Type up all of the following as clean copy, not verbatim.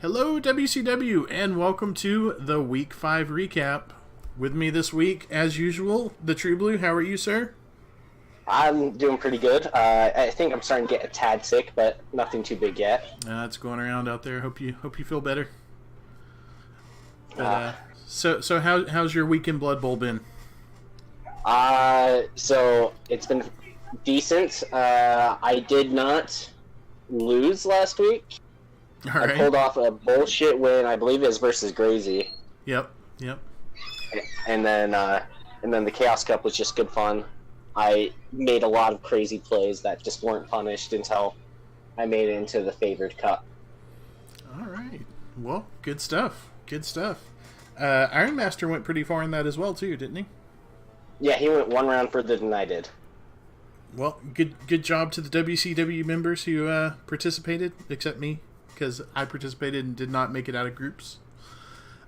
Hello, WCW, and welcome to the Week 5 recap. With me this week, as usual, the True Blue. How are you, sir? I'm doing pretty good. I think I'm starting to get a tad sick, but nothing too big yet. It's going around out there. Hope you feel better. But, Uh, so how's your week in Blood Bowl been? so it's been decent. I did not lose last week. All right. I pulled off a bullshit win. I believe it was versus Gracie. Yep. And then the Chaos Cup was just good fun. I made a lot of crazy plays that just weren't punished until I made it into the favored cup. All right. Well, good stuff. Iron Master went pretty far in that as well, too, didn't he? Yeah, he went one round further than I did. Well, good job to the WCW members who participated, except me, because I participated and did not make it out of groups.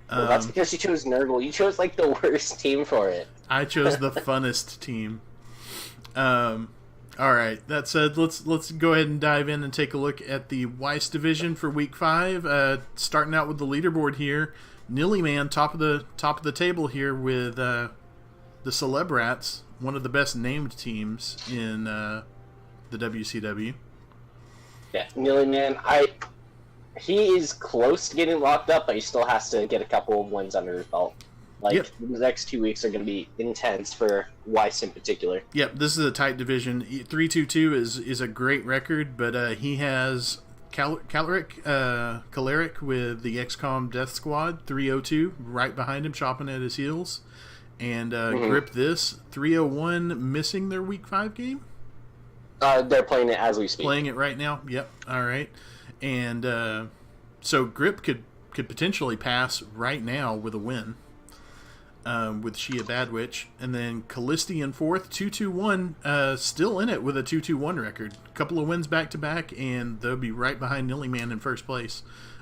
Well, that's because you chose Nurgle. You chose like the worst team for it. I chose the funnest team. All right. That said, let's go ahead and dive in and take a look at the Weiss division for Week 5. Starting out with the leaderboard here, Nillyman top of the table here with the Celebrats, one of the best named teams in the WCW. Yeah, Nillyman, he is close to getting locked up, but he still has to get a couple of wins under his belt. The next 2 weeks are going to be intense for Weiss in particular. Yep, this is a tight division. 3-2-2 is a great record, but he has Caleric with the XCOM Death Squad, 302, right behind him, chopping at his heels. And Grip This, 301, missing their Week 5 game? They're playing it as we speak. Playing it right now? Yep, all right. And so Grip could potentially pass right now with a win with Shia Badwitch. And then Callisti in fourth, 2-2-1, still in it with a 2-2-1 record. A couple of wins back-to-back, and they'll be right behind Nillyman in first place.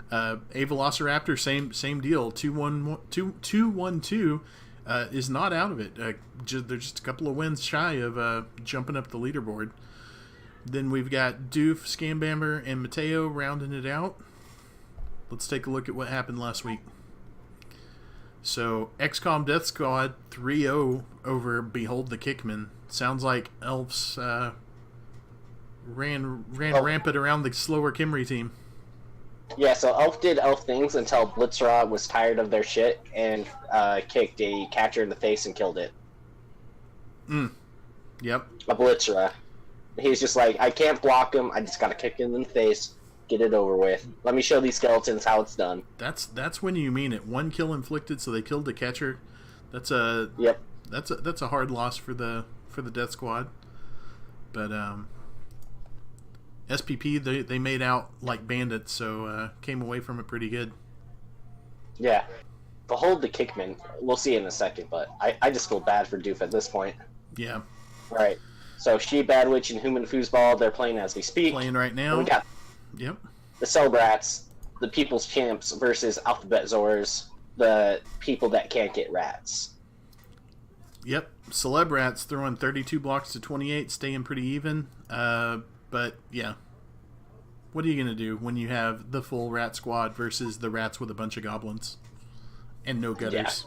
A Velociraptor, same deal, 2-1-2 is not out of it. They're just a couple of wins shy of jumping up the leaderboard. Then we've got Doof, Scambamber, and Mateo rounding it out. Let's take a look at what happened last week. So, XCOM Death Squad 3-0 over Behold the Kickman. Sounds like Elves ran rampant around the slower Kimry team. Yeah, so Elf did Elf things until Blitzra was tired of their shit and kicked a catcher in the face and killed it. Yep. A Blitzra. He's just like, I can't block him, I just gotta kick him in the face, get it over with. Let me show these skeletons how it's done. That's when you mean it. One kill inflicted, so they killed the catcher. That's a hard loss for the Death Squad. But SPP they made out like bandits, so came away from it pretty good. Yeah. Behold the Kickman. We'll see in a second, but I just feel bad for Doof at this point. Yeah. Right. So She Badwitch and Human Foosball, they're playing as we speak. Playing right now. And we got the Celebrats, the People's Champs versus Alphabet Zors, the people that can't get rats. Yep. Celebrats throwing 32 blocks to 28, staying pretty even. But yeah. What are you going to do when you have the full rat squad versus the rats with a bunch of goblins and no gutters?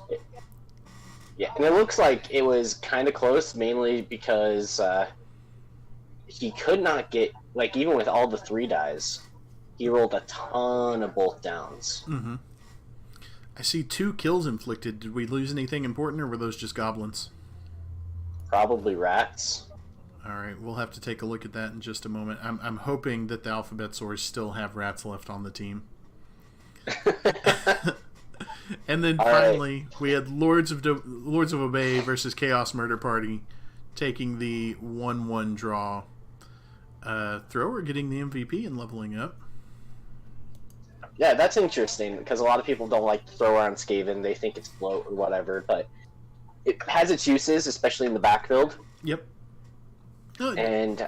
Yeah, and it looks like it was kind of close, mainly because he could not get, like, even with all the 3 dies, he rolled a ton of both downs. Mm-hmm. I see 2 kills inflicted. Did we lose anything important, or were those just goblins? Probably rats. All right, we'll have to take a look at that in just a moment. I'm hoping that the Alphabet Swords still have rats left on the team. And then finally, we had Lords of Obey versus Chaos Murder Party, taking the 1-1 draw. Thrower getting the MVP and leveling up. Yeah, that's interesting, because a lot of people don't like Thrower on Skaven. They think it's bloat or whatever, but it has its uses, especially in the backfield. Yep. And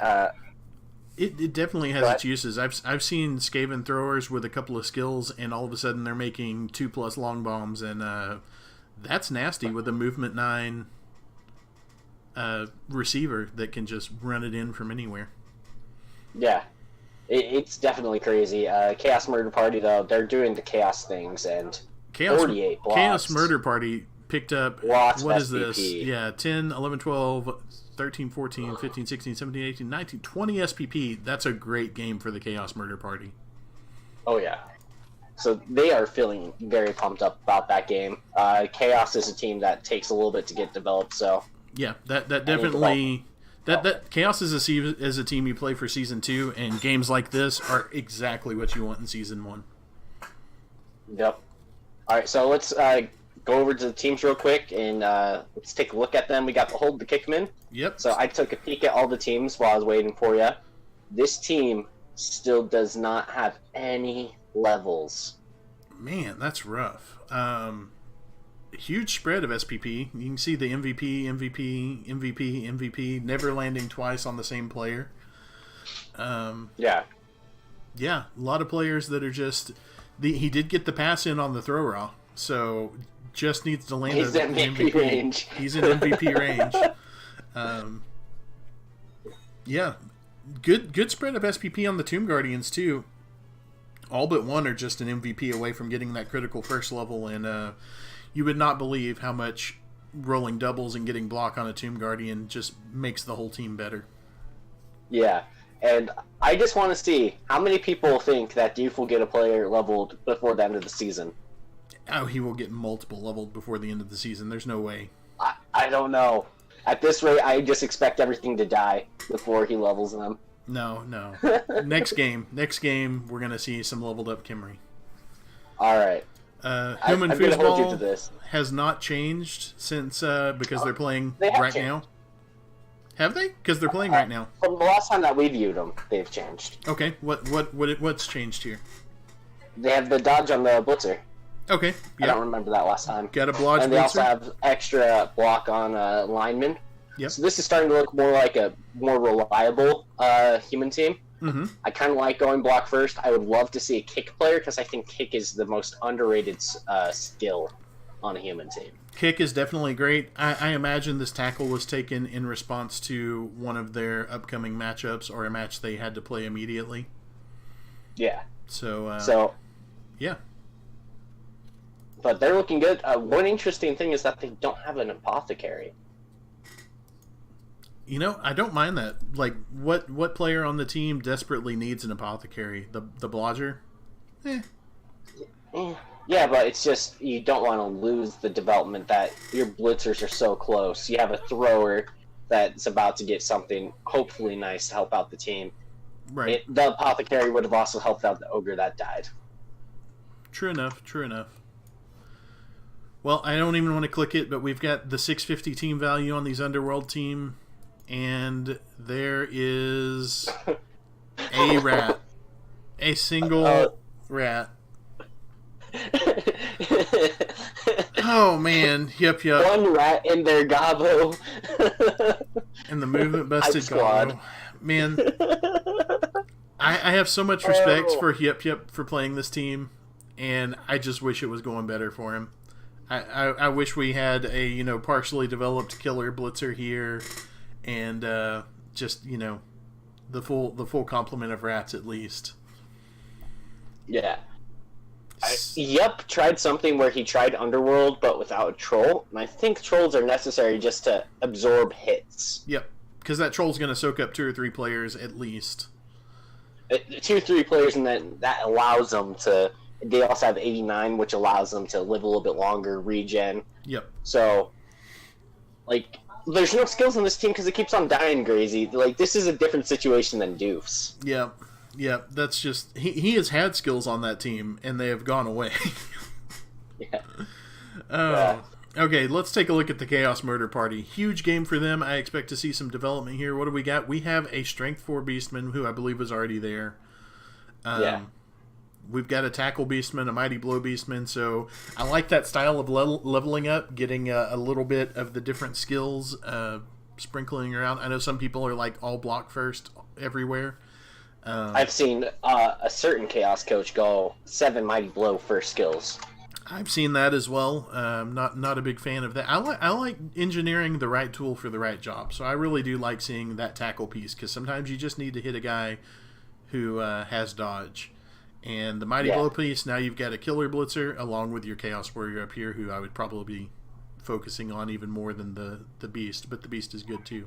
it definitely has its uses. I've seen Skaven throwers with a couple of skills, and all of a sudden they're making 2+ long bombs, and that's nasty with a movement 9 receiver that can just run it in from anywhere. Yeah. It's definitely crazy. Chaos Murder Party, though, they're doing the chaos things, and Chaos 48 blocks. Chaos Murder Party picked up, Lots of what is SPP. this? Yeah, 10, 11, 12, 13, 14, 15, 16, 17, 18, 19, 20 SPP. That's a great game for the Chaos Murder Party. Oh, yeah. So they are feeling very pumped up about that game. Chaos is a team that takes a little bit to get developed, so... Yeah, that definitely... That Chaos is a team you play for Season 2, and games like this are exactly what you want in Season 1. Yep. All right, so let's go over to the teams real quick, and let's take a look at them. We got the Hold the Kickman. Yep. So I took a peek at all the teams while I was waiting for you. This team still does not have any levels. Man, that's rough. Huge spread of SPP. You can see the MVP, never landing twice on the same player. Yeah. Yeah, a lot of players that are just... he did get the pass in on the throw raw, so just needs to land He's in MVP range. He's in MVP range. Yeah, good spread of SPP on the Tomb Guardians too. All but one are just an MVP away from getting that critical first level, and you would not believe how much rolling doubles and getting block on a Tomb Guardian just makes the whole team better. Yeah, and I just want to see how many people think that Doof will get a player leveled before the end of the season. Oh, he will get multiple leveled before the end of the season. There's no way. I don't know. At this rate, I just expect everything to die before he levels them. No. Next game, we're going to see some leveled up Kimry. All right. Human I'm gonna hold you to Foosball this. has not changed since because they're playing They have right changed. now. Have they? Because they're playing right now. From the last time that we viewed them, they've changed. Okay, what's changed here? They have the dodge on the blitzer. Okay, I don't yeah, remember that last time. got a blodge And they also blitzer. have extra block on linemen. Yep. So this is starting to look more like a more reliable human team. Mm-hmm. I kind of like going block first. I would love to see a kick player because I think kick is the most underrated skill on a human team. Kick is definitely great. I imagine this tackle was taken in response to one of their upcoming matchups or a match they had to play immediately. Yeah. So yeah. But they're looking good. One interesting thing is that they don't have an apothecary. You know, I don't mind that. Like, what player on the team desperately needs an apothecary? The blodger? Yeah, but it's just you don't want to lose the development that your blitzers are so close. You have a thrower that's about to get something hopefully nice to help out the team. Right. The apothecary would have also helped out the ogre that died. True enough. Well, I don't even want to click it, but we've got the 650 team value on these Underworld team, and there is a rat. A single rat. Oh, man. Yep. One rat in their gobbo. And the movement busted Squad. Gobbo. Man, I have so much respect for Yep for playing this team, and I just wish it was going better for him. I wish we had a partially developed killer blitzer here, and just the full complement of rats at least. Yeah. Yep tried something where he tried Underworld but without a troll, and I think trolls are necessary just to absorb hits. Yep, because that troll's going to soak up 2 or 3 players at least. 2-3 players, and then that allows them to. They also have 89, which allows them to live a little bit longer, regen. Yep. So, there's no skills on this team because it keeps on dying crazy. This is a different situation than Doof's. Yep. That's just he has had skills on that team, and they have gone away. Yeah. Oh. Okay, let's take a look at the Chaos Murder Party. Huge game for them. I expect to see some development here. What do we got? We have a Strength 4 Beastman, who I believe was already there. Yeah. We've got a Tackle Beastman, a Mighty Blow Beastman, so I like that style of leveling up, getting a little bit of the different skills sprinkling around. I know some people are like all block first everywhere. I've seen a certain Chaos coach go 7 Mighty Blow first skills. I've seen that as well. Not a big fan of that. I like engineering the right tool for the right job, so I really do like seeing that tackle piece, because sometimes you just need to hit a guy who has dodge. And the Mighty Yeah. Blow piece, now you've got a Killer Blitzer along with your Chaos Warrior up here, who I would probably be focusing on even more than the Beast, but the Beast is good too.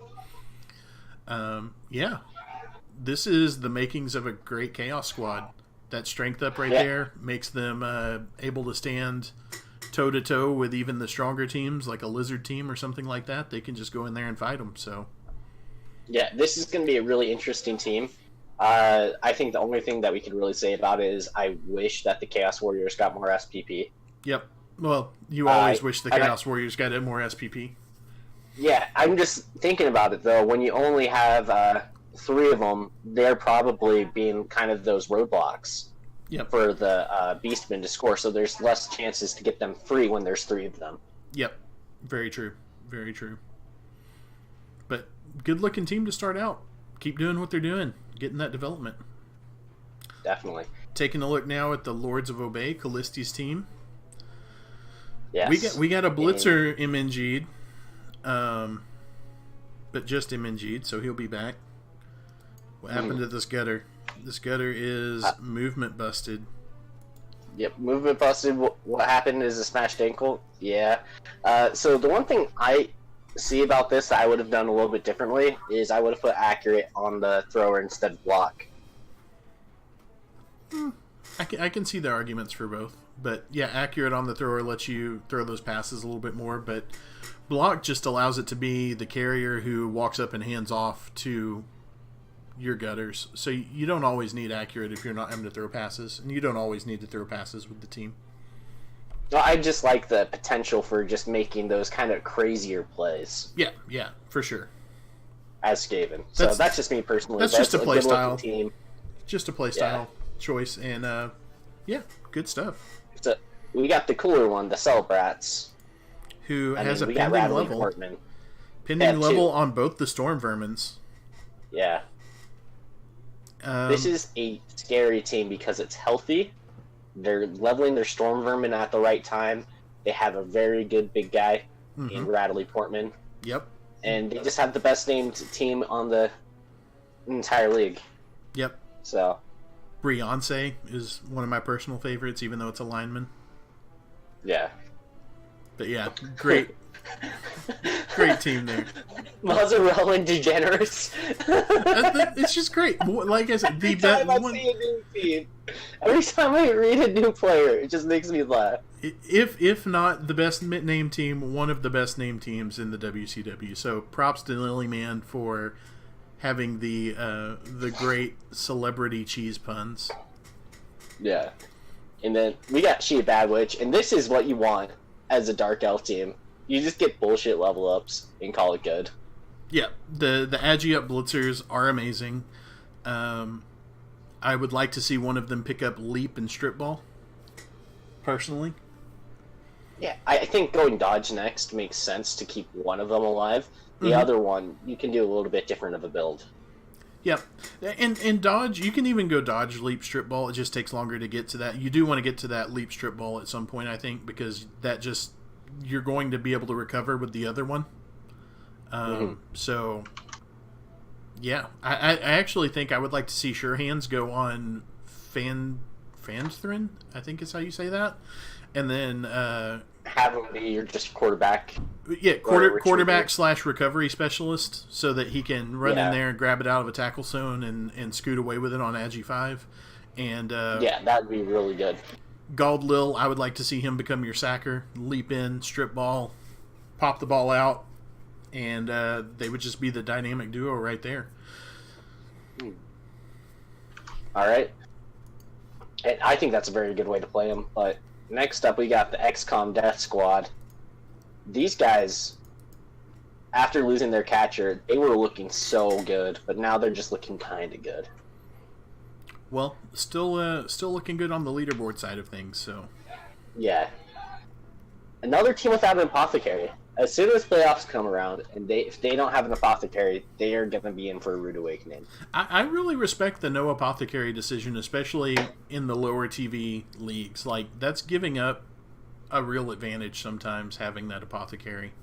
Yeah, this is the makings of a great Chaos Squad. That strength up right there makes them able to stand toe-to-toe with even the stronger teams, like a Lizard team or something like that. They can just go in there and fight them, so... Yeah, this is going to be a really interesting team. I think the only thing that we could really say about it is I wish that the Chaos Warriors got more SPP. Yep. Well, you always wish the Chaos Warriors got more SPP. Yeah, I'm just thinking about it, though. When you only have 3 of them, they're probably being kind of those roadblocks for the Beastmen to score, so there's less chances to get them free when there's 3 of them. Yep. Very true. Very true. But good-looking team to start out. Keep doing what they're doing. Getting that development. Definitely. Taking a look now at the Lords of Obey, Callisti's team. Yes. We got a Blitzer MNG'd, but just MNG'd, so he'll be back. What happened to this gutter? This gutter is movement busted. Yep, movement busted. What happened is a smashed ankle. Yeah. So the one thing I see about this that I would have done a little bit differently is I would have put accurate on the thrower instead of block. I can see the arguments for both. But yeah, accurate on the thrower lets you throw those passes a little bit more, but block just allows it to be the carrier who walks up and hands off to your gutters. So you don't always need accurate if you're not having to throw passes, and you don't always need to throw passes with the team. No, I just like the potential for just making those kind of crazier plays. Yeah, for sure. As Skaven. So that's just me personally. That's just a play style. Team. Just a play style choice, and yeah, good stuff. So we got the cooler one, the Celebrats. Who has a pending level. Portman. Pending level on both the Storm Vermins. Yeah. This is a scary team because it's healthy. They're leveling their Storm Vermin at the right time. They have a very good big guy in Rattly Portman. Yep. And they just have the best named team on the entire league. Yep. So. Beyonce is one of my personal favorites, even though it's a lineman. Yeah. But yeah, great team there. Mozzarella and Degenerates. It's just great. Like I said, see a new team, every time I read a new player, it just makes me laugh. If not the best named team, one of the best named teams in the WCW. So props to Lilyman for having the great celebrity cheese puns. Yeah. And then we got She a Bad Witch, and this is what you want as a Dark Elf team. You just get bullshit level ups and call it good. Yeah, the Agi up blitzers are amazing. I would like to see one of them pick up Leap and Strip Ball, personally. Yeah, I think going Dodge next makes sense to keep one of them alive. The other one, you can do a little bit different of a build. Yep. And Dodge, you can even go Dodge, Leap, Strip Ball. It just takes longer to get to that. You do want to get to that Leap, Strip Ball at some point, I think, because that just... you're going to be able to recover with the other one. So, yeah. I actually think I would like to see Sure Hands go on Fanthrin, I think is how you say that. And then... have him be your just quarterback. Yeah, quarterback / recovery specialist, so that he can run in there and grab it out of a tackle zone and scoot away with it on Agi 5. And yeah, that would be really good. Gald Lil, I would like to see him become your sacker, leap in, strip ball, pop the ball out, and they would just be the dynamic duo right there. All right. And I think that's a very good way to play them. But next up, we got the XCOM Death Squad. These guys, after losing their catcher, they were looking so good, but now they're just looking kind of good. Well, still looking good on the leaderboard side of things. So, yeah. Another team without an apothecary. As soon as playoffs come around, and if they don't have an apothecary, they are going to be in for a rude awakening. I really respect the no apothecary decision, especially in the lower TV leagues. Like, that's giving up a real advantage sometimes, having that apothecary.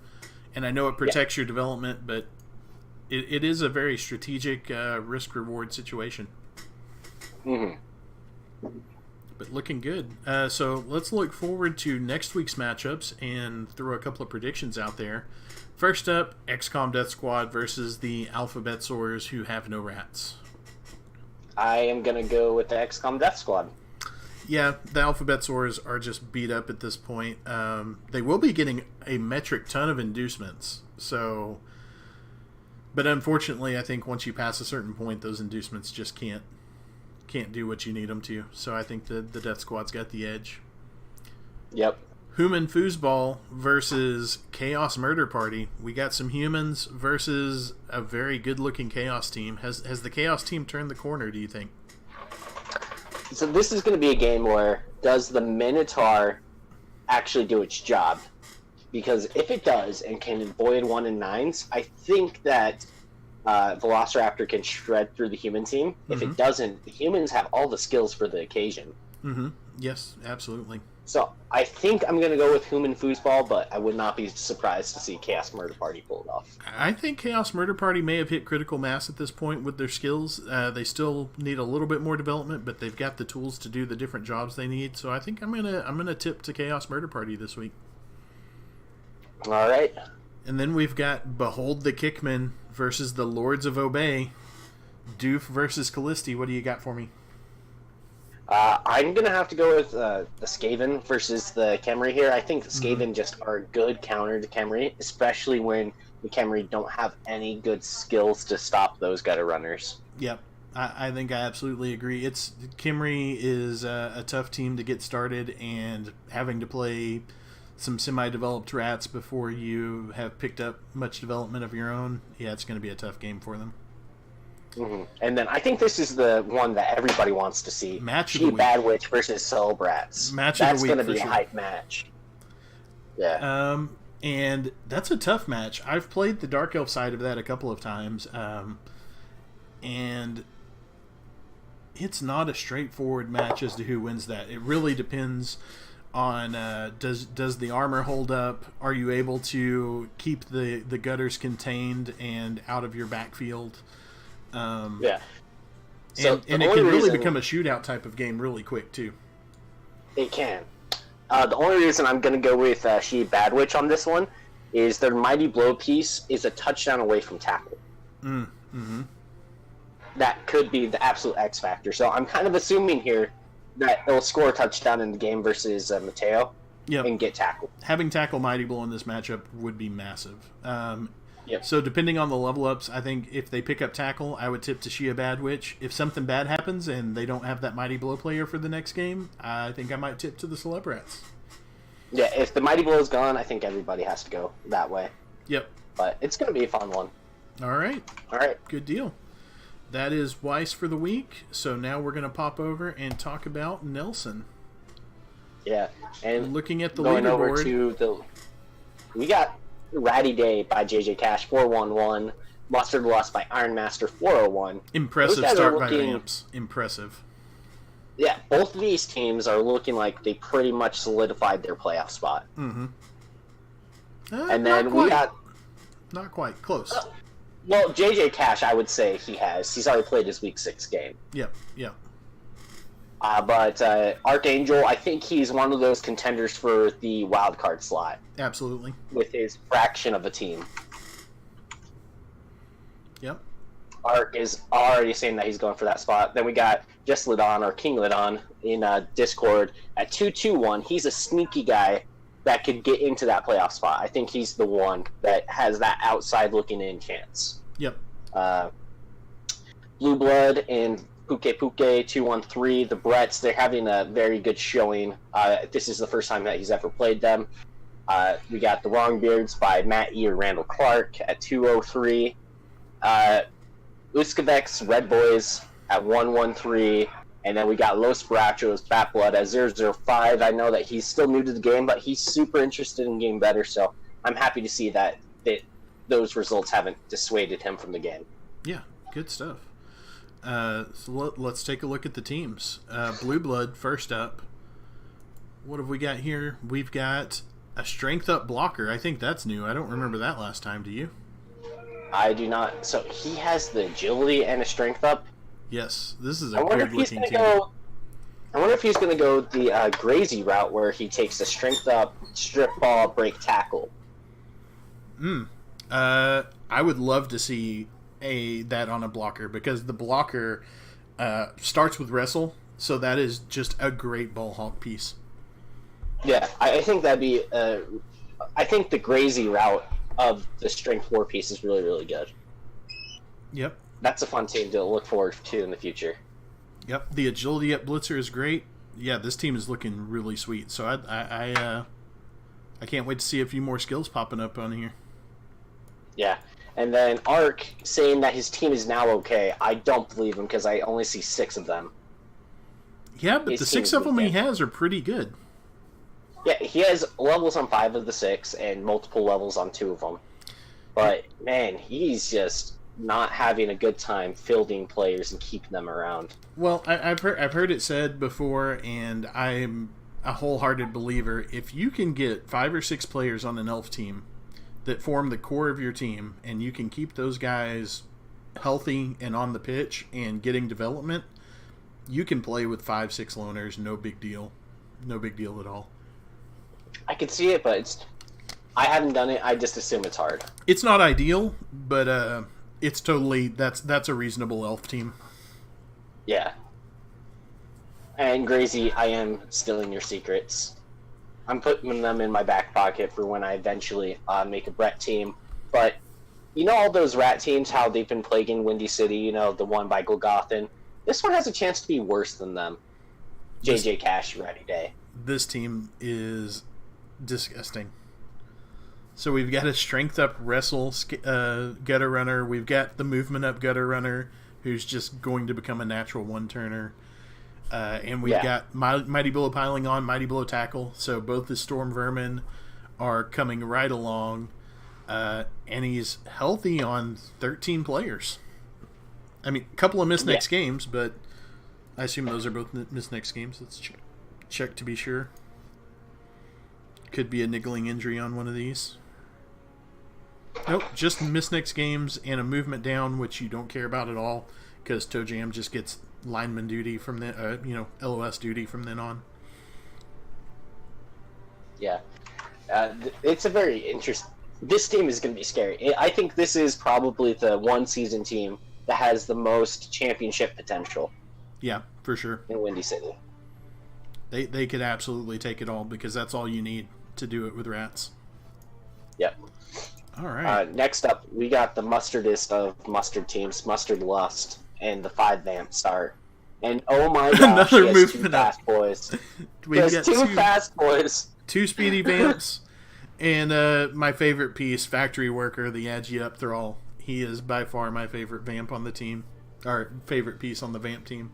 And I know it protects your development, but it is a very strategic risk-reward situation. Mm-hmm. But looking good. So let's look forward to next week's matchups and throw a couple of predictions out there. First up, XCOM Death Squad versus the Alphabet Soars, who have no rats. I am going to go with the XCOM Death Squad. Yeah, the Alphabet Soars are just beat up at this point. They will be getting a metric ton of inducements. So, but unfortunately, I think once you pass a certain point, those inducements just can't do what you need them to. So I think the Death Squad's got the edge. Yep. Human Foosball versus Chaos Murder Party. We got some humans versus a very good-looking Chaos team. Has the Chaos team turned the corner, do you think? So this is going to be a game where does the Minotaur actually do its job? Because if it does and can avoid 1 and 9s, I think that Velociraptor can shred through the human team. If it doesn't, the humans have all the skills for the occasion. Mm-hmm. Yes, absolutely. So I think I'm going to go with Human Foosball, but I would not be surprised to see Chaos Murder Party pull it off. I think Chaos Murder Party may have hit critical mass at this point with their skills. They still need a little bit more development, but they've got the tools to do the different jobs they need. So I think I'm gonna tip to Chaos Murder Party this week. All right. And then we've got Behold the Kickmen versus the Lords of Obey. Doof versus Callisti. What do you got for me? I'm going to have to go with the Skaven versus the Khemri here. I think Skaven just are a good counter to Khemri, especially when the Khemri don't have any good skills to stop those gutter runners. Yep. I think I absolutely agree. Khemri is a tough team to get started, and having to play some semi-developed rats before you have picked up much development of your own, yeah, it's going to be a tough game for them. Mm-hmm. And then I think this is the one that everybody wants to see. Match of the week. Bad Witch versus Soul Brats. Match of the week. That's going to be sure. a hype match. Yeah. And that's a tough match. I've played the Dark Elf side of that a couple of times, and it's not a straightforward match as to who wins that. It really depends on does the armor hold up? Are you able to keep the gutters contained and out of your backfield? Yeah. So and it can really become a shootout type of game really quick, too. It can. The only reason I'm going to go with She Bad Witch on this one is their Mighty Blow piece is a touchdown away from tackle. Mm-hmm. That could be the absolute X factor. So I'm kind of assuming here that it'll score a touchdown in the game versus Mateo and get tackled. Having tackle Mighty Blow in this matchup would be massive. Yep. So depending on the level ups, I think if they pick up tackle, I would tip to Shia Bad Witch. If something bad happens and they don't have that Mighty Blow player for the next game, I think I might tip to the Celebrats. Yeah, if the Mighty Blow is gone, I think everybody has to go that way. Yep. But it's going to be a fun one. All right. Good deal. That is Weiss for the week. So now we're going to pop over and talk about Nelson. Yeah. And looking at the going leaderboard. Over to we got Ratty Day by JJ Cash 411, Mustard Lust by Ironmaster 401. Impressive start by Vamps. Impressive. Yeah, both of these teams are looking like they pretty much solidified their playoff spot. Mm-hmm. And then we got... Not quite. Close. Well, JJ Cash, I would say he has. He's already played his Week 6 game. Yep. But Archangel, I think he's one of those contenders for the wild card slot. Absolutely. With his fraction of a team. Yep. Ark is already saying that he's going for that spot. Then we got Just Lidon, or King Lidon, in Discord at 221. He's a sneaky guy that could get into that playoff spot. I think he's the one that has that outside looking in chance. Yep. Blue Blood and Puke 213, the Bretts, they're having a very good showing. This is the first time that he's ever played them. We got the Wrongbeards by Matt E. or Randall Clark at 203. Uskavex Red Boys at 113. And then we got Los Barachos Bat Blood at 005. I know that he's still new to the game, but he's super interested in getting better, so I'm happy to see that those results haven't dissuaded him from the game. Yeah, good stuff. So let's take a look at the teams. Blue Blood, first up. What have we got here? We've got a Strength Up blocker. I think that's new. I don't remember that last time. Do you? I do not. So he has the agility and a Strength Up. Yes, this is I a wonder if he's good-looking gonna team. go. I wonder if he's gonna go the Grazy route where he takes the strength up, strip ball, break tackle. I would love to see that on a blocker because the blocker starts with wrestle, so that is just a great ball hawk piece. Yeah, I think that'd be. I think the Grazy route of the strength 4 piece is really, really good. Yep. That's a fun team to look forward to in the future. Yep. The agility at blitzer is great. Yeah, this team is looking really sweet. So I can't wait to see a few more skills popping up on here. Yeah. And then Ark saying that his team is now okay. I don't believe him because I only see 6 of them. Yeah, but His the team 6 is of them he okay. has are pretty good. Yeah, he has levels on 5 of the 6 and multiple levels on 2 of them. But, man, he's just not having a good time fielding players and keeping them around. Well, I've heard it said before, and I'm a wholehearted believer. If you can get 5 or 6 players on an elf team that form the core of your team, and you can keep those guys healthy and on the pitch and getting development, you can play with 5-6 loners. No big deal. No big deal at all. I could see it, but I haven't done it. I just assume it's hard. It's not ideal, but it's totally that's a reasonable elf team. Yeah. And Grazy, I am stealing your secrets. I'm putting them in my back pocket for when I eventually make a Brett team. But you know all those rat teams, how they've been plaguing Windy City, you know, the one by Golgothan? This one has a chance to be worse than them. JJ Cash, Ready Day. This team is disgusting. So we've got a strength up wrestle gutter runner. We've got the movement up gutter runner, who's just going to become a natural one-turner. And we've got Mighty Blow piling on, Mighty Blow tackle. So both the Storm Vermin are coming right along. And he's healthy on 13 players. I mean, a couple of missed next games, but I assume those are both missed next games. Let's check to be sure. Could be a niggling injury on one of these. Nope, just missed next games and a movement down, which you don't care about at all, because Toe Jam just gets lineman duty from the LOS duty from then on. Yeah, it's a very interesting. This team is going to be scary. I think this is probably the one season team that has the most championship potential. Yeah, for sure. In Windy City, they could absolutely take it all because that's all you need to do it with rats. Yep. All right. Next up, we got the mustardest of mustard teams, Mustard Lust, and the 5 vamp start. And oh my gosh, another he has movement 2 fast boys. We've He got has 2 fast boys. 2 speedy vamps, and my favorite piece, Factory Worker, the Agi Up Thrall. He is by far my favorite vamp on the team, or favorite piece on the vamp team.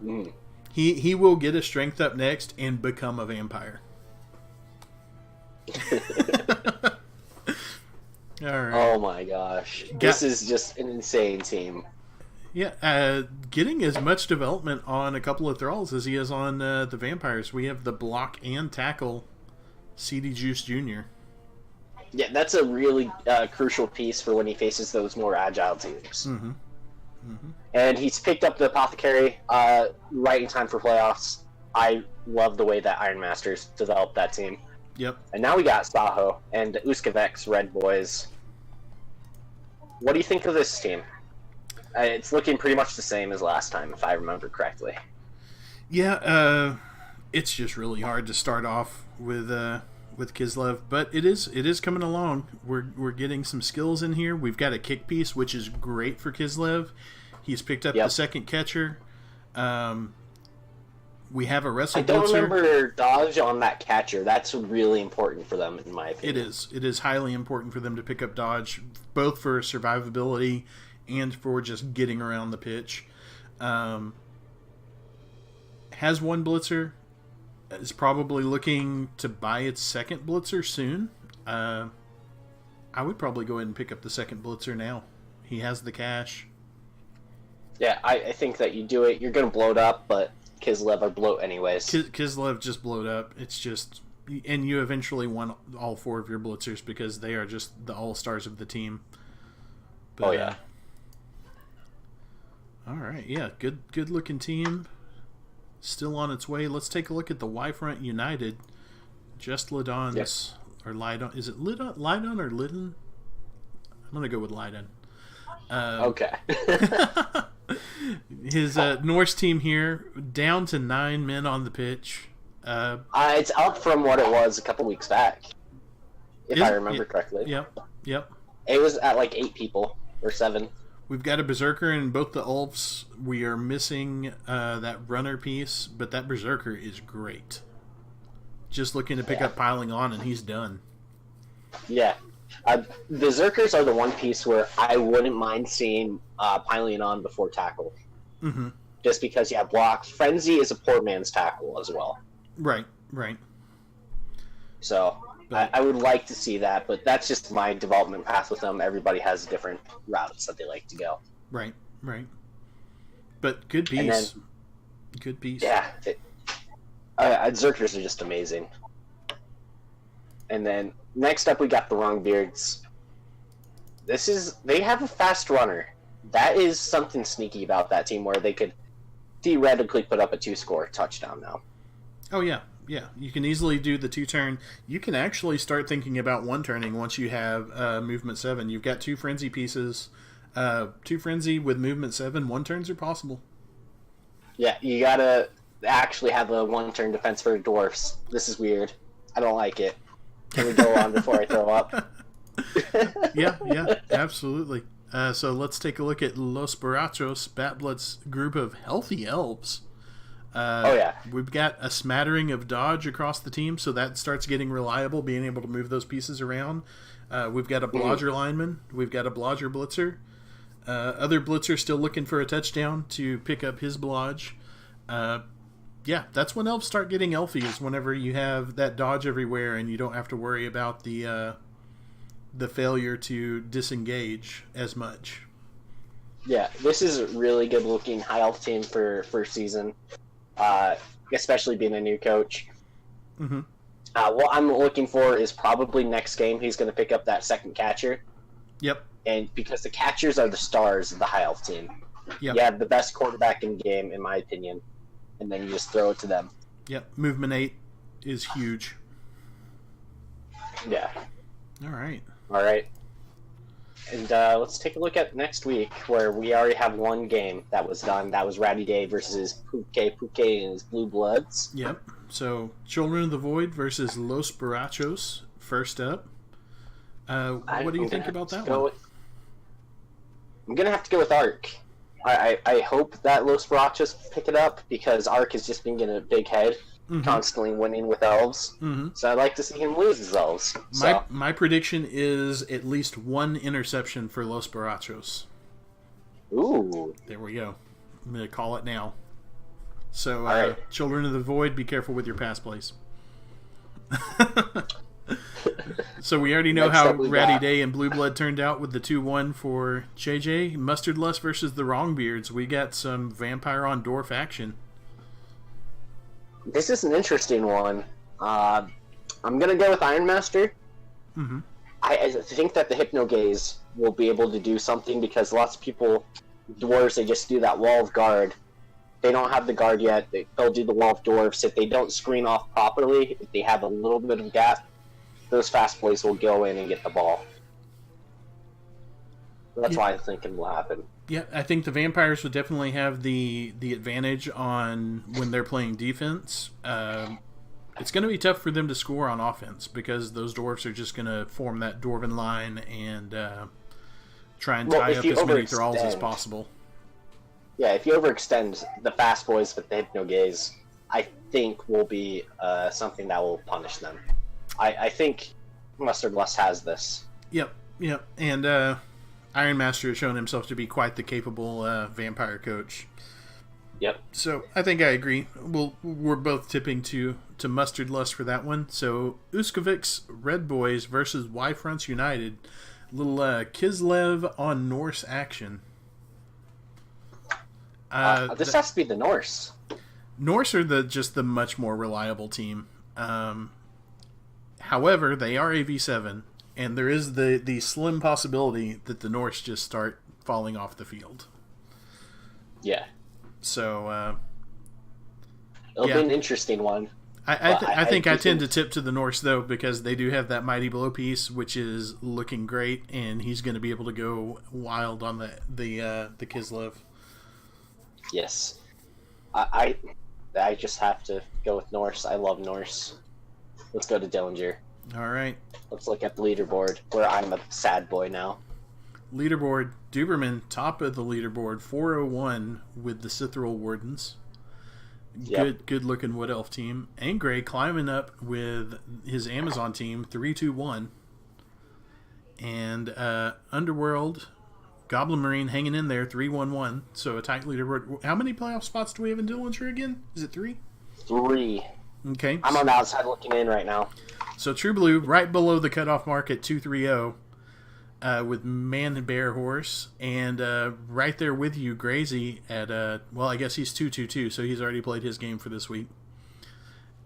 Mm. He will get a strength up next and become a vampire. All right. Oh my gosh. This is just an insane team. Yeah, getting as much development on a couple of thralls as he is on the vampires. We have the block and tackle CD Juice Jr. Yeah, that's a really crucial piece for when he faces those more agile teams. Mm-hmm. Mm-hmm. And he's picked up the Apothecary right in time for playoffs. I love the way that Iron Masters developed that team. Yep. And now we got Saho and Uskavex Red Boys. What do you think of this team? It's looking pretty much the same as last time, if I remember correctly. Yeah, it's just really hard to start off with Kislev, but it is coming along. We're getting some skills in here. We've got a kick piece, which is great for Kislev. He's picked up the second catcher. We have a wrestle. I don't blitzer. remember dodge on that catcher. That's really important for them, in my opinion. It is highly important for them to pick up dodge, both for survivability and for just getting around the pitch. Has one blitzer. Is probably looking to buy its second blitzer soon. I would probably go ahead and pick up the second blitzer now. He has the cash. Yeah, I think that you do it. You're going to blow it up, but Kislev are bloat anyways. Kislev just blowed up. It's just... And you eventually won all 4 of your blitzers because they are just the all-stars of the team. But, All right, yeah, good looking team. Still on its way. Let's take a look at the Y-Front United. Just Lidon's or Lydon. Is it Lydon or Lydon? I'm gonna go with Lydon. Okay. His Norse team here down to 9 men on the pitch. It's up from what it was a couple weeks back, if I remember correctly. Yep. It was at like 8 people or 7. We've got a Berserker in both the Ulfs. We are missing that runner piece, but that Berserker is great. Just looking to pick up piling on, and he's done. Yeah. Berserkers are the one piece where I wouldn't mind seeing piling on before tackle. Mm-hmm. Just because you have blocks. Frenzy is a poor man's tackle as well. Right. So I would like to see that, but that's just my development path with them. Everybody has different routes that they like to go. Right. But good piece. Good piece. Yeah. Berserkers are just amazing. And then next up we got the Longbeards. They have a fast runner. That is something sneaky about that team where they could theoretically put up a 2-score touchdown now. Oh yeah. You can easily do the 2-turn. You can actually start thinking about 1-turning once you have movement 7. You've got 2 frenzy pieces. 2 frenzy with movement 7. 1-turns are possible. Yeah, you gotta actually have a 1-turn defense for dwarfs. This is weird. I don't like it. Can we go on before I throw up? Yeah, absolutely. So let's take a look at Los Barachos, Batblood's group of healthy elves. We've got a smattering of dodge across the team, so that starts getting reliable, being able to move those pieces around. We've got a Blodger lineman. We've got a Blodger blitzer. Other blitzer still looking for a touchdown to pick up his blodge. That's when elves start getting elfy, is whenever you have that dodge everywhere and you don't have to worry about the failure to disengage as much. Yeah, this is a really good looking high elf team for first season, especially being a new coach. Mm-hmm. What I'm looking for is probably next game he's going to pick up that second catcher. Yep. And because the catchers are the stars of the high elf team. Yep. You have the best quarterback in the game, in my opinion, and then you just throw it to them. Yep. Movement 8 is huge. Yeah. All right. And let's take a look at next week, where we already have one game that was done. That was Ratty Day versus Puke and his Blue Bloods. Yep. So, Children of the Void versus Los Barachos, first up. What do you think about that one? I'm going to have to go with Ark. I hope that Los Barachos pick it up, because Ark has just been getting a big head, constantly winning with elves. Mm-hmm. So I'd like to see him lose his elves. My prediction is at least 1 interception for Los Barachos. Ooh. There we go. I'm going to call it now. So, right. Children of the Void, be careful with your pass plays. So we already know how Ratty Day and Blue Blood turned out with the 2-1 for JJ. Mustard Lust versus the Wrongbeards. We got some Vampire on Dwarf action. This is an interesting one. I'm going to go with Iron Master. Mm-hmm. I think that the Hypno Gaze will be able to do something, because lots of people, dwarves, they just do that wall of guard. They don't have the guard yet. They'll do the wall of dwarves. If they don't screen off properly, if they have a little bit of gap, those fast boys will go in and get the ball. That's why I'm thinking will happen. Yeah, I think the Vampires would definitely have the advantage on when they're playing defense. It's going to be tough for them to score on offense, because those dwarves are just going to form that dwarven line and try and tie up as many thralls as possible. Yeah, if you overextend, the fast boys with the Hypno Gaze, I think will be something that will punish them. I think Mustard Lust has this. Yep. And Iron Master has shown himself to be quite the capable vampire coach. Yep. So I think I agree. We're both tipping to Mustard Lust for that one. So Uskovik's Red Boys versus Y-Fronts United. Little Kislev on Norse action. This has to be the Norse. Norse are just the much more reliable team. However, they are a V7, and there is the slim possibility that the Norse just start falling off the field. Yeah. So It'll Yeah. be an interesting one. I think I do tend to tip to the Norse though, because they do have that Mighty Blow piece, which is looking great, and he's going to be able to go wild on the Kislev. Yes. I just have to go with Norse. I love Norse. Let's go to Dillinger. All right, Let's look at the leaderboard, where I'm a sad boy now. leaderboard. Duberman top of the leaderboard, 401 with the Cithril Wardens. Yep. Good looking Wood Elf team. Angray climbing up with his Amazon team, 321. And Underworld, Goblin Marine hanging in there, 311. So a tight leaderboard. How many playoff spots do we have in Dillinger again? Is it 3? 3. Okay. I'm on the outside looking in right now. So True Blue right below the cutoff mark at 230 with Man and Bear Horse, and right there with you, Grazy at well, I guess he's 222, so he's already played his game for this week.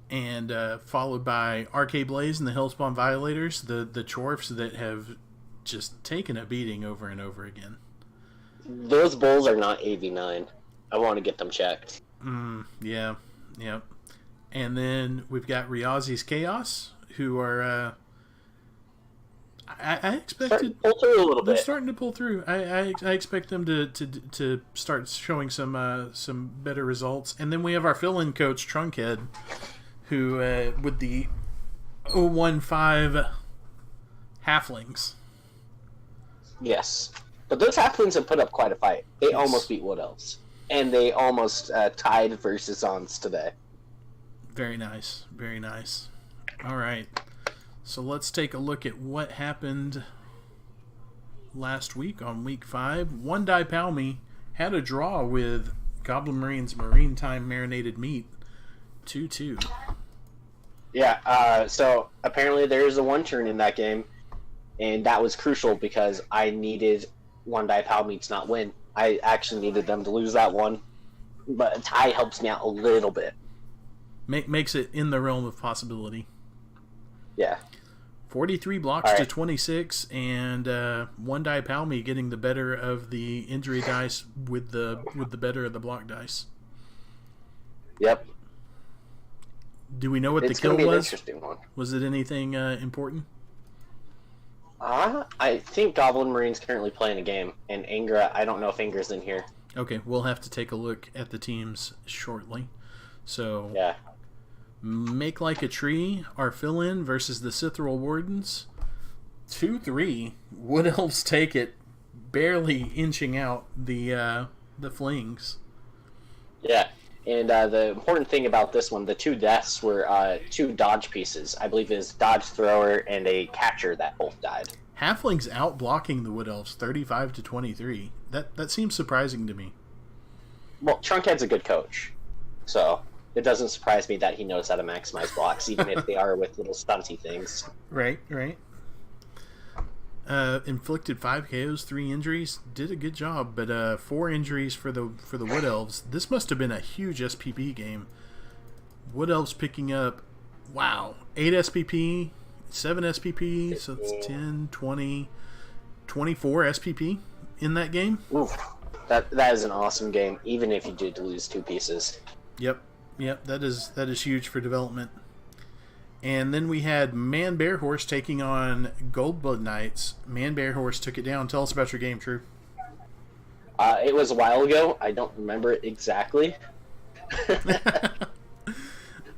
And followed by RK Blaze and the Hellspawn Violators, the Chorfs that have just taken a beating over and over again. Those bulls are not AV9. I want to get them checked. Yeah. And then we've got Riazi's Chaos, who are I expected Pull through a little they're bit. starting to pull through. I expect them to start showing some better results. And then we have our fill-in coach Trunkhead, who with the 015 Halflings. Yes. But those halflings have put up quite a fight. They Yes. almost beat Wood Elves. And they almost tied versus Ons today. Very nice, very nice. All right, so let's take a look at what happened last week on week 5. One Die Palmy had a draw with Goblin Marine's Marine Time Marinated Meat, 2-2. Yeah, so apparently there is a one turn in that game, and that was crucial because I needed One Die Palmy to not win. I actually needed them to lose that one, but a tie helps me out a little bit. Makes it in the realm of possibility. Yeah. 43 blocks All to right. 26, and One Die Palmy getting the better of the injury dice with the better of the block dice. Yep. Do we know what It's the kill going to be an was? interesting one. Was it anything important? I think Goblin Marine's currently playing a game, and Ingra, I don't know if Ingra's in here. Okay, we'll have to take a look at the teams shortly. So, Yeah. Make Like a Tree, our fill-in versus the Cithril Wardens. 2-3. Wood Elves take it, barely inching out the Flings. Yeah. And the important thing about this one, the 2 deaths were 2 dodge pieces. I believe it is dodge thrower and a catcher that both died. Halflings out blocking the Wood Elves 35-23. That seems surprising to me. Well, Trunkhead's a good coach, so it doesn't surprise me that he knows how to maximize blocks, even if they are with little stunty things. Right. Inflicted 5 KOs, 3 injuries. Did a good job, but 4 injuries for the Wood Elves. This must have been a huge SPP game. Wood Elves picking up, 8 SPP, 7 SPP, so it's 10, 20, 24 SPP in that game. Oof. That is an awesome game, even if you did lose 2 pieces. Yep, that is huge for development. And then we had Man Bear Horse taking on Goldblood Knights. Man Bear Horse took it down. Tell us about your game, True. It was a while ago. I don't remember it exactly. But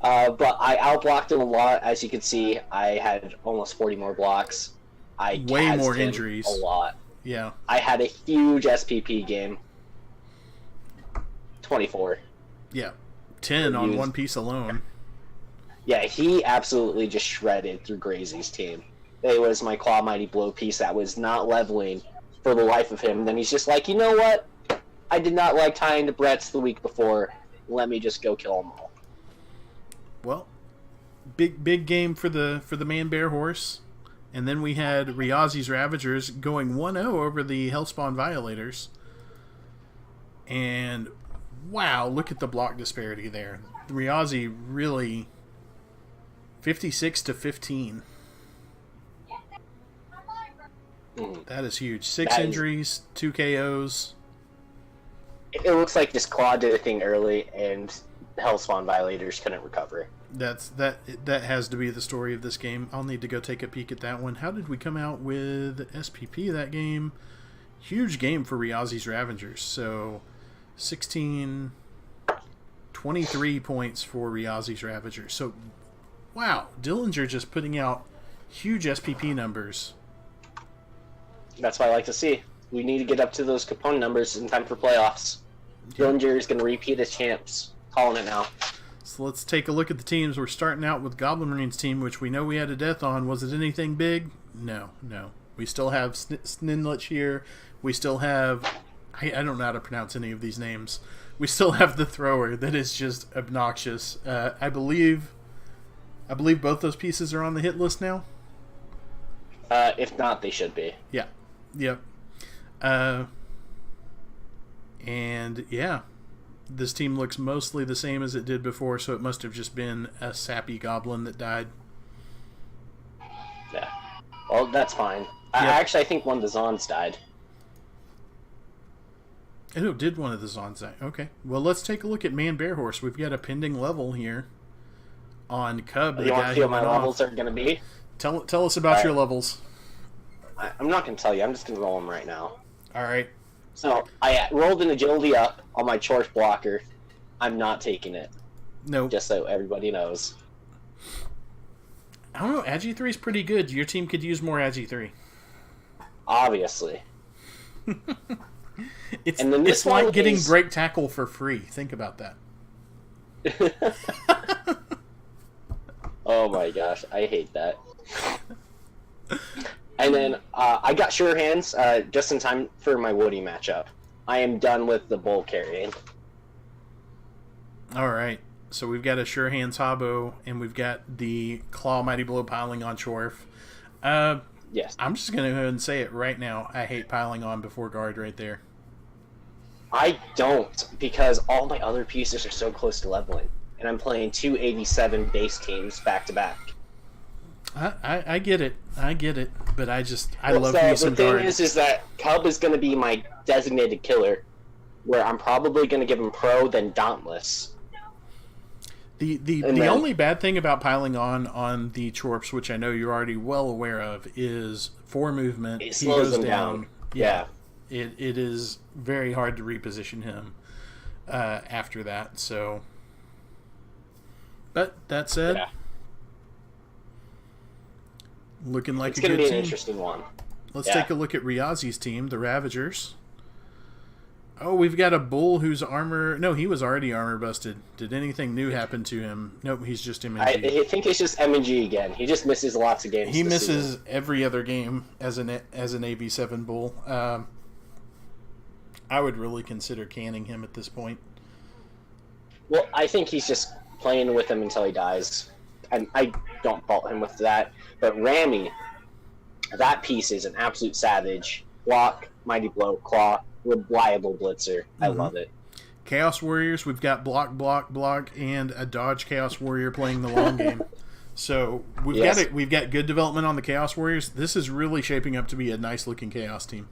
I outblocked him a lot. As you can see, I had almost 40 more blocks. I Way gassed more him injuries. A lot. Yeah. I had a huge SPP game. 24. Yeah. 10 on Used- one piece alone. Yeah, he absolutely just shredded through Grazy's team. It was my Claw Mighty Blow piece that was not leveling for the life of him. And then he's just like, you know what? I did not like tying the Bretts the week before. Let me just go kill them all. Well, big game for the Man Bear Horse. And then we had Riazi's Ravagers going 1-0 over the Hellspawn Violators. And wow, look at the block disparity there. Riazi really 56-15. That is huge. 6 That is- injuries, 2 KOs. It looks like this Claw did a thing early, and the Hellspawn Violators couldn't recover. That has to be the story of this game. I'll need to go take a peek at that one. How did we come out with SPP that game? Huge game for Riazi's Ravengers. So 16, 23 points for Riazi's Ravengers. So wow, Dillinger just putting out huge SPP numbers. That's what I like to see. We need to get up to those Capone numbers in time for playoffs. Dillinger is going to repeat as champs. Calling it now. So let's take a look at the teams. We're starting out with Goblin Marines team, which we know we had a death on. Was it anything big? No. We still have Snindlich here. We still have... I don't know how to pronounce any of these names. We still have the thrower that is just obnoxious. I believe both those pieces are on the hit list now. If not, they should be. Yeah. Yep. And yeah, this team looks mostly the same as it did before, so it must have just been a sappy goblin that died. Yeah. Well, that's fine. Yep. I think one of the Zons died. Oh, did one of the Zons die? Okay. Well, let's take a look at Man Bear Horse. We've got a pending level here on Cub. You want to see what my levels are going to be? Tell us about your levels. I'm not going to tell you. I'm just going to roll them right now. All right. So, I rolled an agility up on my Chorf blocker. I'm not taking it. No. Just so everybody knows. I don't know. Agi 3 is pretty good. Your team could use more Agi 3. Obviously. It's like getting break tackle for free. Think about that. Oh my gosh. I hate that. And then I got Sure Hands just in time for my Woody matchup. I am done with the bull carrying. All right. So we've got a Sure Hands Hobbo, and we've got the Claw Mighty Blow piling on Chorf. Yes. I'm just going to go ahead and say it right now. I hate piling on before guard right there. I don't, because all my other pieces are so close to leveling. And I'm playing 287 base teams back to back. I get it. But I love me some guard. The thing is that Cub is going to be my designated killer, where I'm probably going to give him Pro, then Dauntless. The only bad thing about piling on the Chorps, which I know you're already well aware of, is for movement. It slows him down. Yeah. It is very hard to reposition him after that. So, but that said, looking like it's a good team. It's going to be an interesting one. Let's take a look at Riazi's team, the Ravagers. Oh, we've got a bull whose armor... No, he was already armor busted. Did anything new happen to him? Nope, he's just MNG. I think it's just MNG again. He just misses lots of games. He misses every other game as an AB7 bull. I would really consider canning him at this point. Well, I think he's just playing with him until he dies. And I don't fault him with that. But Rami, that piece is an absolute savage. Block, Mighty Blow, Claw, reliable blitzer. I love it. Chaos Warriors, we've got block, and a dodge Chaos Warrior playing the long game. So we've got good development on the Chaos Warriors. This is really shaping up to be a nice looking Chaos team.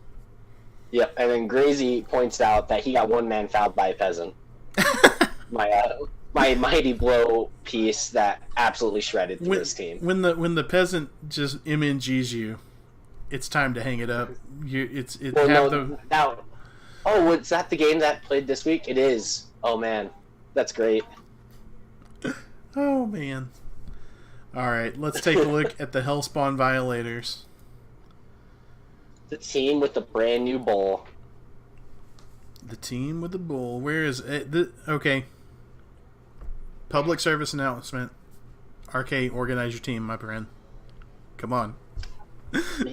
Yep, and then Grazy points out that he got one man fouled by a peasant. My Mighty Blow piece that absolutely shredded through his team. When the peasant just MNGs you, it's time to hang it up. Oh, was that the game that played this week? It is. Oh man, that's great. Oh man. All right, let's take a look at the Hellspawn Violators. The team with the brand new bull. The team with the bull. Where is it? Okay. Public service announcement. RK, organize your team, my friend. Come on.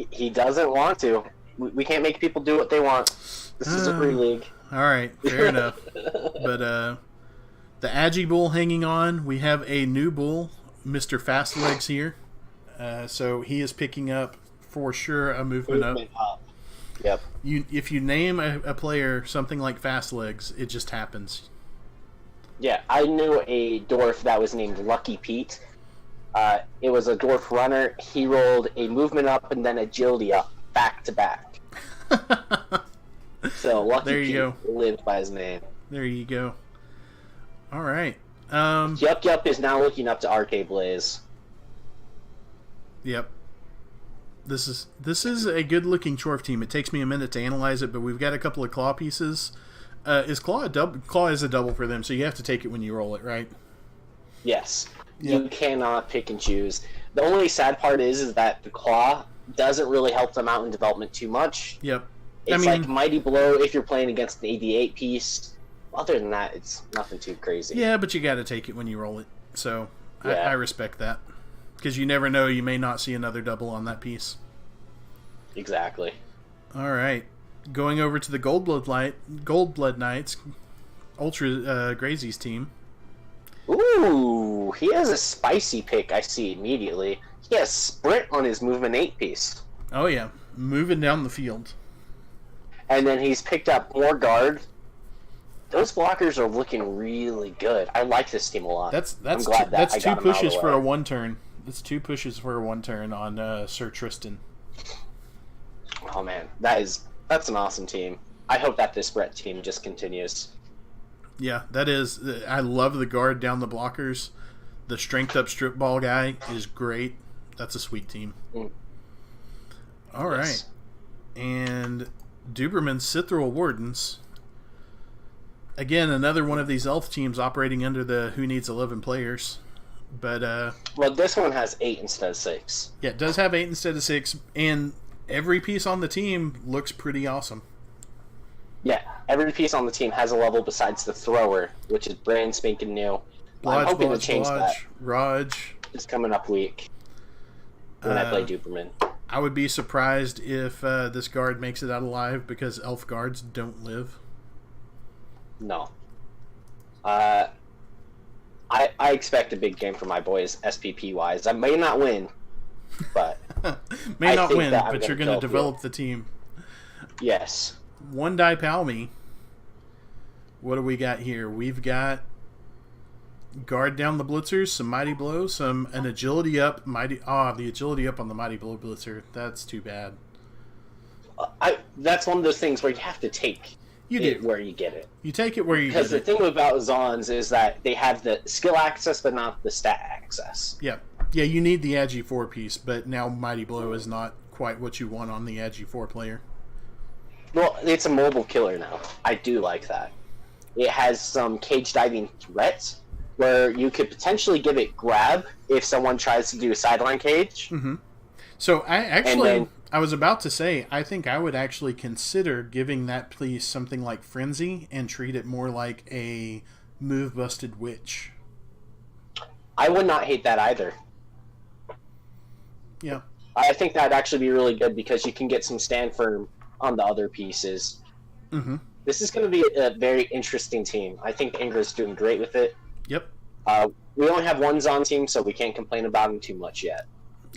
He doesn't want to. We can't make people do what they want. This is a free league. All right, fair enough. But the Agi bull hanging on. We have a new bull, Mr. Fastlegs here. So he is picking up for sure a movement up. Yep. If you name a player something like Fastlegs, it just happens. Yeah, I knew a dwarf that was named Lucky Pete. It was a dwarf runner. He rolled a movement up and then agility up, back to back. So Lucky There you Pete go. lived by his name. There you go. All right. Yup Yup is now looking up to RK Blaze. Yep. This is a good looking Chorf team. It takes me a minute to analyze it, but we've got a couple of claw pieces. Is claw a double? Claw is a double for them, so you have to take it when you roll it, right? Yes. Yep. You cannot pick and choose. The only sad part is that the claw doesn't really help them out in development too much. Yep. It's like Mighty Blow if you're playing against an 88 piece. Other than that, it's nothing too crazy. Yeah, but you got to take it when you roll it. So Yeah. I respect that because you never know, you may not see another double on that piece. Exactly. All right, going over to the Goldblood Knights, Ultra Grazy's team. Ooh, he has a spicy pick. I see immediately. He has Sprint on his movement 8 piece, Oh yeah, moving down the field. and then he's picked up more guard. Those blockers are looking really good. I like this team a lot. That's I'm glad that that's I two got him out of pushes the for way. a 1-turn. That's 2 pushes for a 1-turn on Sir Tristan. Oh man, that's an awesome team. I hope that this Brett team just continues. Yeah, that is. I love the guard down the blockers. The strength up strip ball guy is great. That's a sweet team. Mm. All right, Yes. and Duberman's Cithril Wardens. Again, another one of these elf teams operating under the who needs 11 players. But Well, this one has 8 instead of 6. yeah, it does have 8 instead of 6, and every piece on the team looks pretty awesome. Yeah, every piece on the team has a level besides the thrower, which is brand spanking new. I'm hoping to change that. Raj. It's coming up week when I play Duperman. I would be surprised if this guard makes it out alive because elf guards don't live. No. I expect a big game from my boys, SPP wise. I may not win, but May I not think win, that I'm but you're gonna going to kill develop the team. yes. One die Palmy. What do we got here? We've got guard down the blitzers, some mighty blow, an agility up, the agility up on the mighty blow blitzer. That's too bad. That's one of those things where you have to take You it do. where you get it. You take it where you Because get the it. thing about Zons is that they have the skill access, but not the stat access. Yeah. Yeah, you need the Agi 4 piece, but now mighty blow is not quite what you want on the Agi 4 player. Well, it's a mobile killer now. I do like that. It has some cage diving threats where you could potentially give it grab if someone tries to do a sideline cage. Mm-hmm. So then- I was about to say, I think I would actually consider giving that piece something like Frenzy and treat it more like a move busted witch. I would not hate that either. Yeah. I think that'd actually be really good because you can get some stand firm on the other pieces. Mm-hmm. This is going to be a very interesting team. I think Ingrid's doing great with it. Yep. We only have one Zon team, so we can't complain about him too much yet.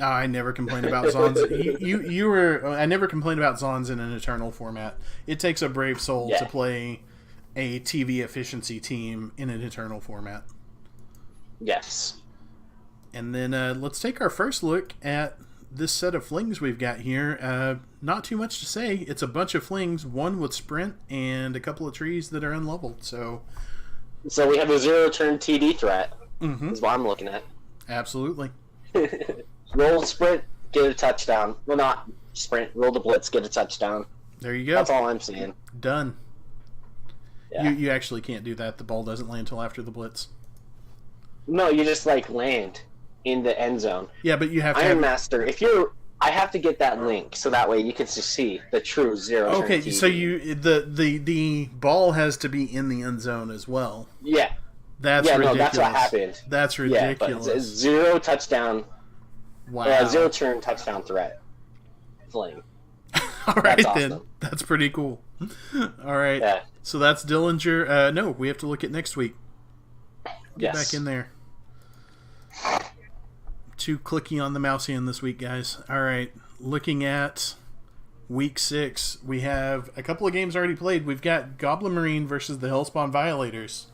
I never complained about Zons. you were. I never complained about Zons in an Eternal format. It takes a brave soul Yeah. to play a TV efficiency team in an Eternal format. Yes. And then let's take our first look at this set of flings we've got here. Not too much to say. It's a bunch of flings, one with sprint and a couple of trees that are unleveled. So So we have a 0-turn TD threat, mhm, is what I'm looking at. absolutely. Roll sprint, get a touchdown. Well, not sprint, roll the blitz, get a touchdown. There you go. That's all I'm saying. Done. Yeah. You actually can't do that. The ball doesn't land until after the blitz. No, you just like land in the end zone. Yeah, but you have to Iron have... Master, I have to get that link so that way you can see the true 0-turn Okay, TD. so the ball has to be in the end zone as well. Yeah. That's Yeah, ridiculous. no, that's what happened. That's Yeah, but ridiculous. it's a 0 touchdown, Wow. 0-turn touchdown threat. Fling. All right, That's then. awesome. That's pretty cool. All right. Yeah. So that's Dillinger. No, we have to look at next week. Get Yes. back in there. Too clicky on the mouse hand this week, guys. All right. Looking at week 6, we have a couple of games already played. We've got Goblin Marine versus the Hellspawn Violators.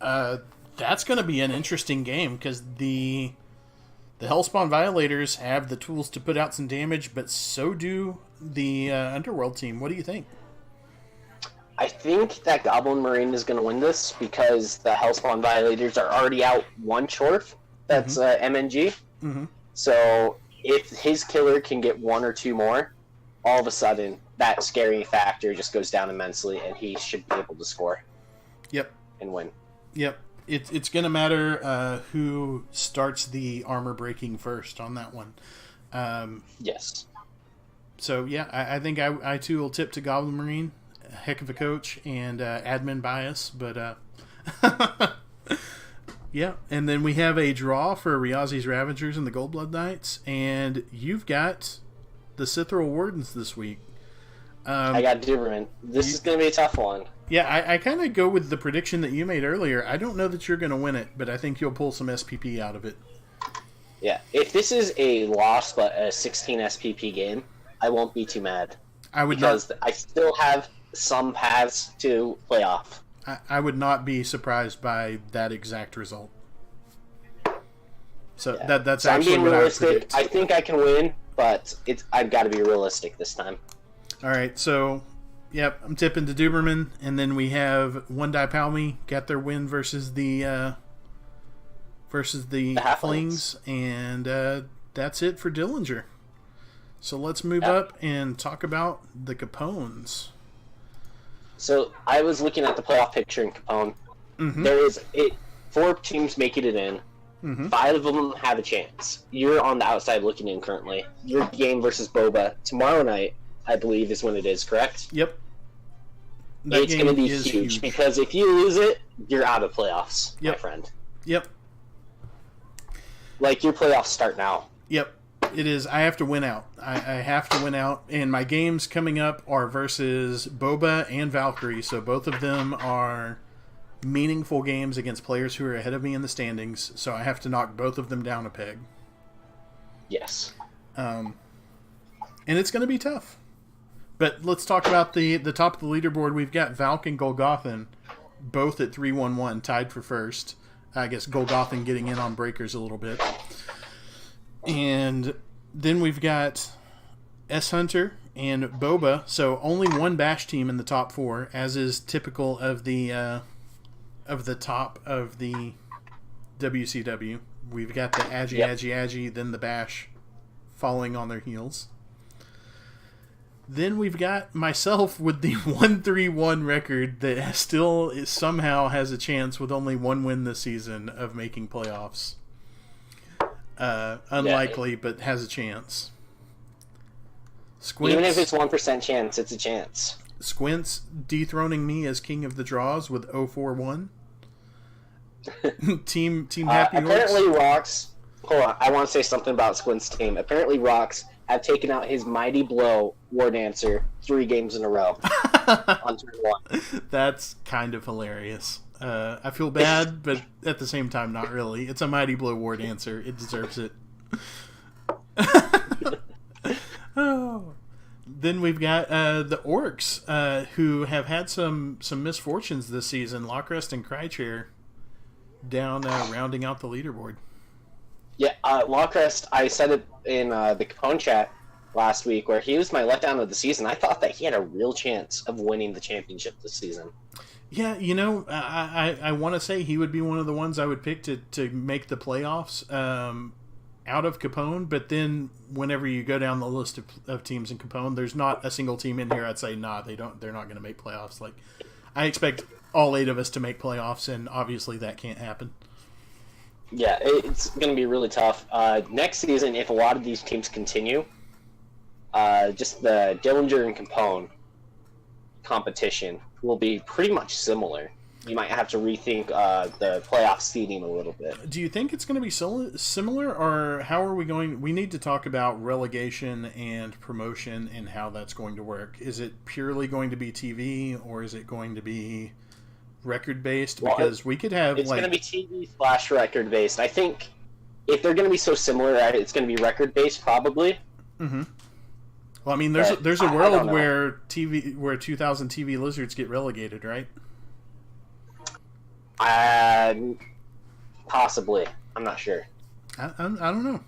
That's going to be an interesting game because the Hellspawn Violators have the tools to put out some damage, but so do the Underworld team. What do you think? I think that Goblin Marine is going to win this because the Hellspawn Violators are already out one Chorf. That's MNG. Mm-hmm. So if his killer can get one or two more, all of a sudden that scary factor just goes down immensely, and he should be able to score. Yep. And win. Yep. It's going to matter who starts the armor breaking first on that one. Yes. So, yeah, I think I too will tip to Goblin Marine. Heck of a coach and admin bias, but yeah. And then we have a draw for Riazi's Ravagers and the Goldblood Knights, and you've got the Sithral Wardens this week. I got Duberman. This is going to be a tough one. Yeah, I kind of go with the prediction that you made earlier. I don't know that you're going to win it, but I think you'll pull some SPP out of it. Yeah, if this is a loss but a 16 SPP game, I won't be too mad. I would because I still have some paths to playoff. I would not be surprised by that exact result. So yeah. that's so actually I'm being what realistic. I think I can win, but I've got to be realistic this time. All right, so yep, I'm tipping to Duberman, and then we have One Die Palmy got their win versus the Flings, and that's it for Dillinger. So let's move up and talk about the Capones. So I was looking at the playoff picture in Capone. Mm-hmm. There is 4 teams making it in. Mm-hmm. 5 of them have a chance. You're on the outside looking in currently. Your game versus Boba tomorrow night, I believe, is when it is, correct? Yep. It's going to be huge because if you lose it, you're out of playoffs, my friend. Yep. Like, your playoffs start now. Yep. It is. I have to win out. I have to win out. And my games coming up are versus Boba and Valkyrie. So both of them are meaningful games against players who are ahead of me in the standings. So I have to knock both of them down a peg. Yes. And it's going to be tough. But let's talk about the top of the leaderboard. We've got Valk and Golgothan both at 3-1-1, tied for first. I guess Golgothan getting in on breakers a little bit. And then we've got S Hunter and Boba, so only one Bash team in the top 4, as is typical of the top of the WCW. We've got the Agi, then the Bash following on their heels. Then we've got myself with the 1-3-1 record that still somehow has a chance with only one win this season of making playoffs. Unlikely, but has a chance. Squints, even if it's 1% chance, it's a chance. Squints dethroning me as king of the draws with 0-4-1. team Happy apparently Rocks. Hold on, I want to say something about Squints' team. Apparently Rocks have taken out his Mighty Blow War Dancer 3 games in a row on turn 1. That's kind of hilarious. I feel bad, but at the same time, not really. It's a Mighty Blow War Dancer. It deserves it. Oh. Then we've got the Orcs, who have had some misfortunes this season. Lockrest and Crychair down rounding out the leaderboard. Yeah, Lockrest, I said it in the Capone chat last week, where he was my letdown of the season. I thought that he had a real chance of winning the championship this season. Yeah, I want to say he would be one of the ones I would pick to make the playoffs out of Capone, but then whenever you go down the list of teams in Capone, there's not a single team in here I'd say, they're not going to make playoffs. Like, I expect all 8 of us to make playoffs, and obviously that can't happen. Yeah, it's going to be really tough. Next season, if a lot of these teams continue, just the Dillinger and Capone competition will be pretty much similar. You might have to rethink the playoff seeding a little bit. Do you think it's going to be similar, or how are we going? We need to talk about relegation and promotion and how that's going to work. Is it purely going to be TV, or is it going to be record-based? Because we could have... It's going to be TV/record-based. I think if they're going to be so similar, it's going to be record-based, probably. Mm-hmm. Well, I mean, there's a world where 2000 TV Lizards get relegated, right? Possibly. I'm not sure. I don't know.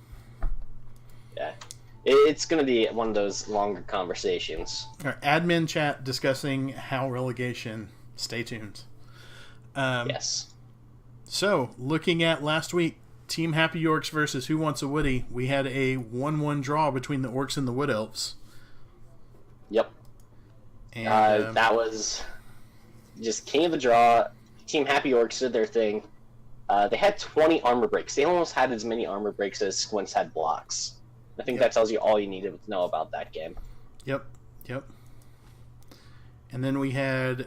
Yeah. It's going to be one of those longer conversations. All right, admin chat discussing how relegation. Stay tuned. Yes. So, looking at last week, Team Happy Orcs versus Who Wants a Woody, we had a 1-1 draw between the Orcs and the Wood Elves. Yep. And that was just king of the draw. Team Happy Orcs did their thing. They had 20 armor breaks. They almost had as many armor breaks as Squints had blocks. I think that tells you all you needed to know about that game. Yep. And then we had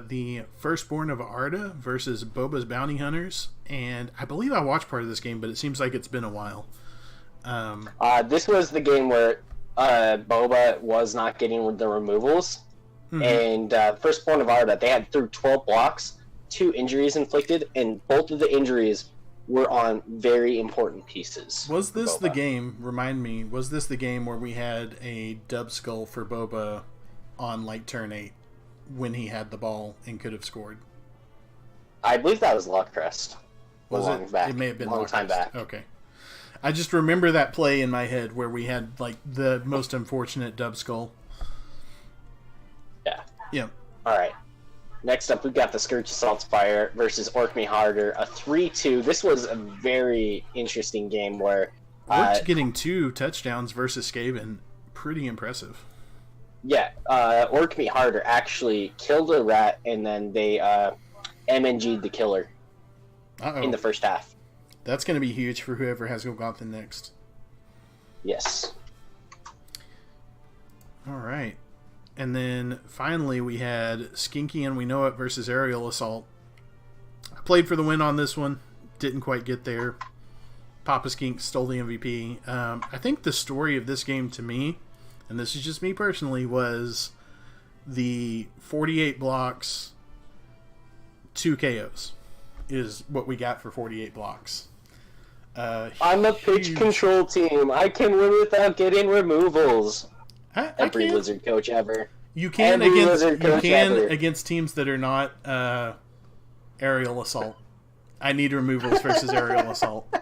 the Firstborn of Arda versus Boba's Bounty Hunters. And I believe I watched part of this game, but it seems like it's been a while. This was the game where Boba was not getting the removals. Mm-hmm. And Firstborn of Arda, they had through 12 blocks, 2 injuries inflicted, and both of the injuries were on very important pieces. Was this the game, remind me, was this the game where we had a dub skull for Boba on like turn 8 when he had the ball and could have scored? I believe that was Lockrest. Was it? Back. It may have been long time back. Okay. I just remember that play in my head where we had like the most unfortunate dub skull. Yeah. Yeah. All right. Next up, we've got the Scourge Assault Spire versus Orc Me Harder, a 3-2. This was a very interesting game where... Orcs getting 2 touchdowns versus Skaven. Pretty impressive. Yeah, Orc Me Harder actually killed a rat, and then they MNG'd the killer in the first half. That's going to be huge for whoever has Golgotha next. Yes. All right. And then finally we had Skinky and We Know It versus Aerial Assault. I played for the win on this one. Didn't quite get there. Papa Skink stole the MVP. I think the story of this game to me, and this is just me personally, was the 48 blocks, 2 KOs is what we got for 48 blocks. I'm a pitch control team. I can win without getting removals. Every Lizard coach ever. You can against teams that are not aerial assault. I need removals versus aerial assault.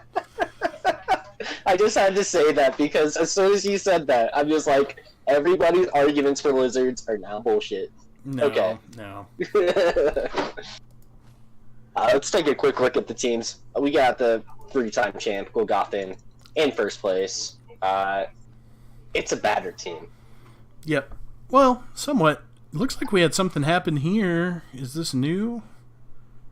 I just had to say that because as soon as you said that, I'm just like, everybody's arguments for Lizards are now bullshit. No. Let's take a quick look at the teams. We got the 3-time champ, Golgothan, in first place. It's a battered team. Yep. Well, somewhat. Looks like we had something happen here. Is this new?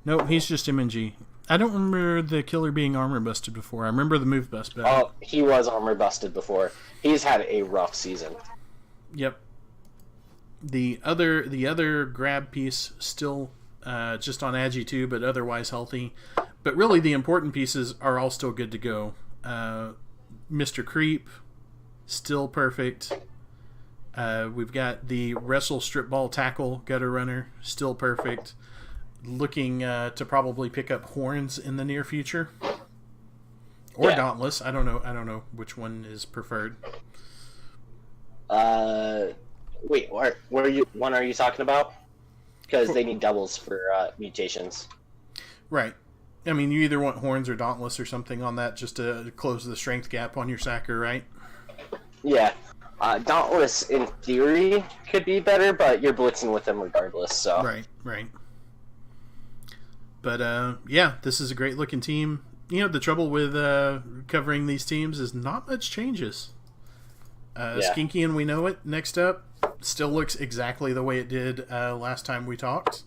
Nope, he's just MNG. I don't remember the killer being armor busted before. I remember the move bust better. Oh, he was armor busted before. He's had a rough season. Yep. The other grab piece still just on Agi 2, but otherwise healthy. But really the important pieces are all still good to go. Mr. Creep, still perfect. We've got the Wrestle Strip Ball Tackle Gutter Runner, still perfect. Looking to probably pick up Horns in the near future. Or Dauntless. I don't know which one is preferred. Wait, one are you talking about? Because they need doubles for mutations. Right. I mean, you either want Horns or Dauntless or something on that just to close the strength gap on your sacker, right? Yeah. Dauntless, in theory, could be better, but you're blitzing with them regardless, so... Right. But, yeah, this is a great-looking team. You know, the trouble with covering these teams is not much changes. Skinky and We Know It, next up, still looks exactly the way it did last time we talked.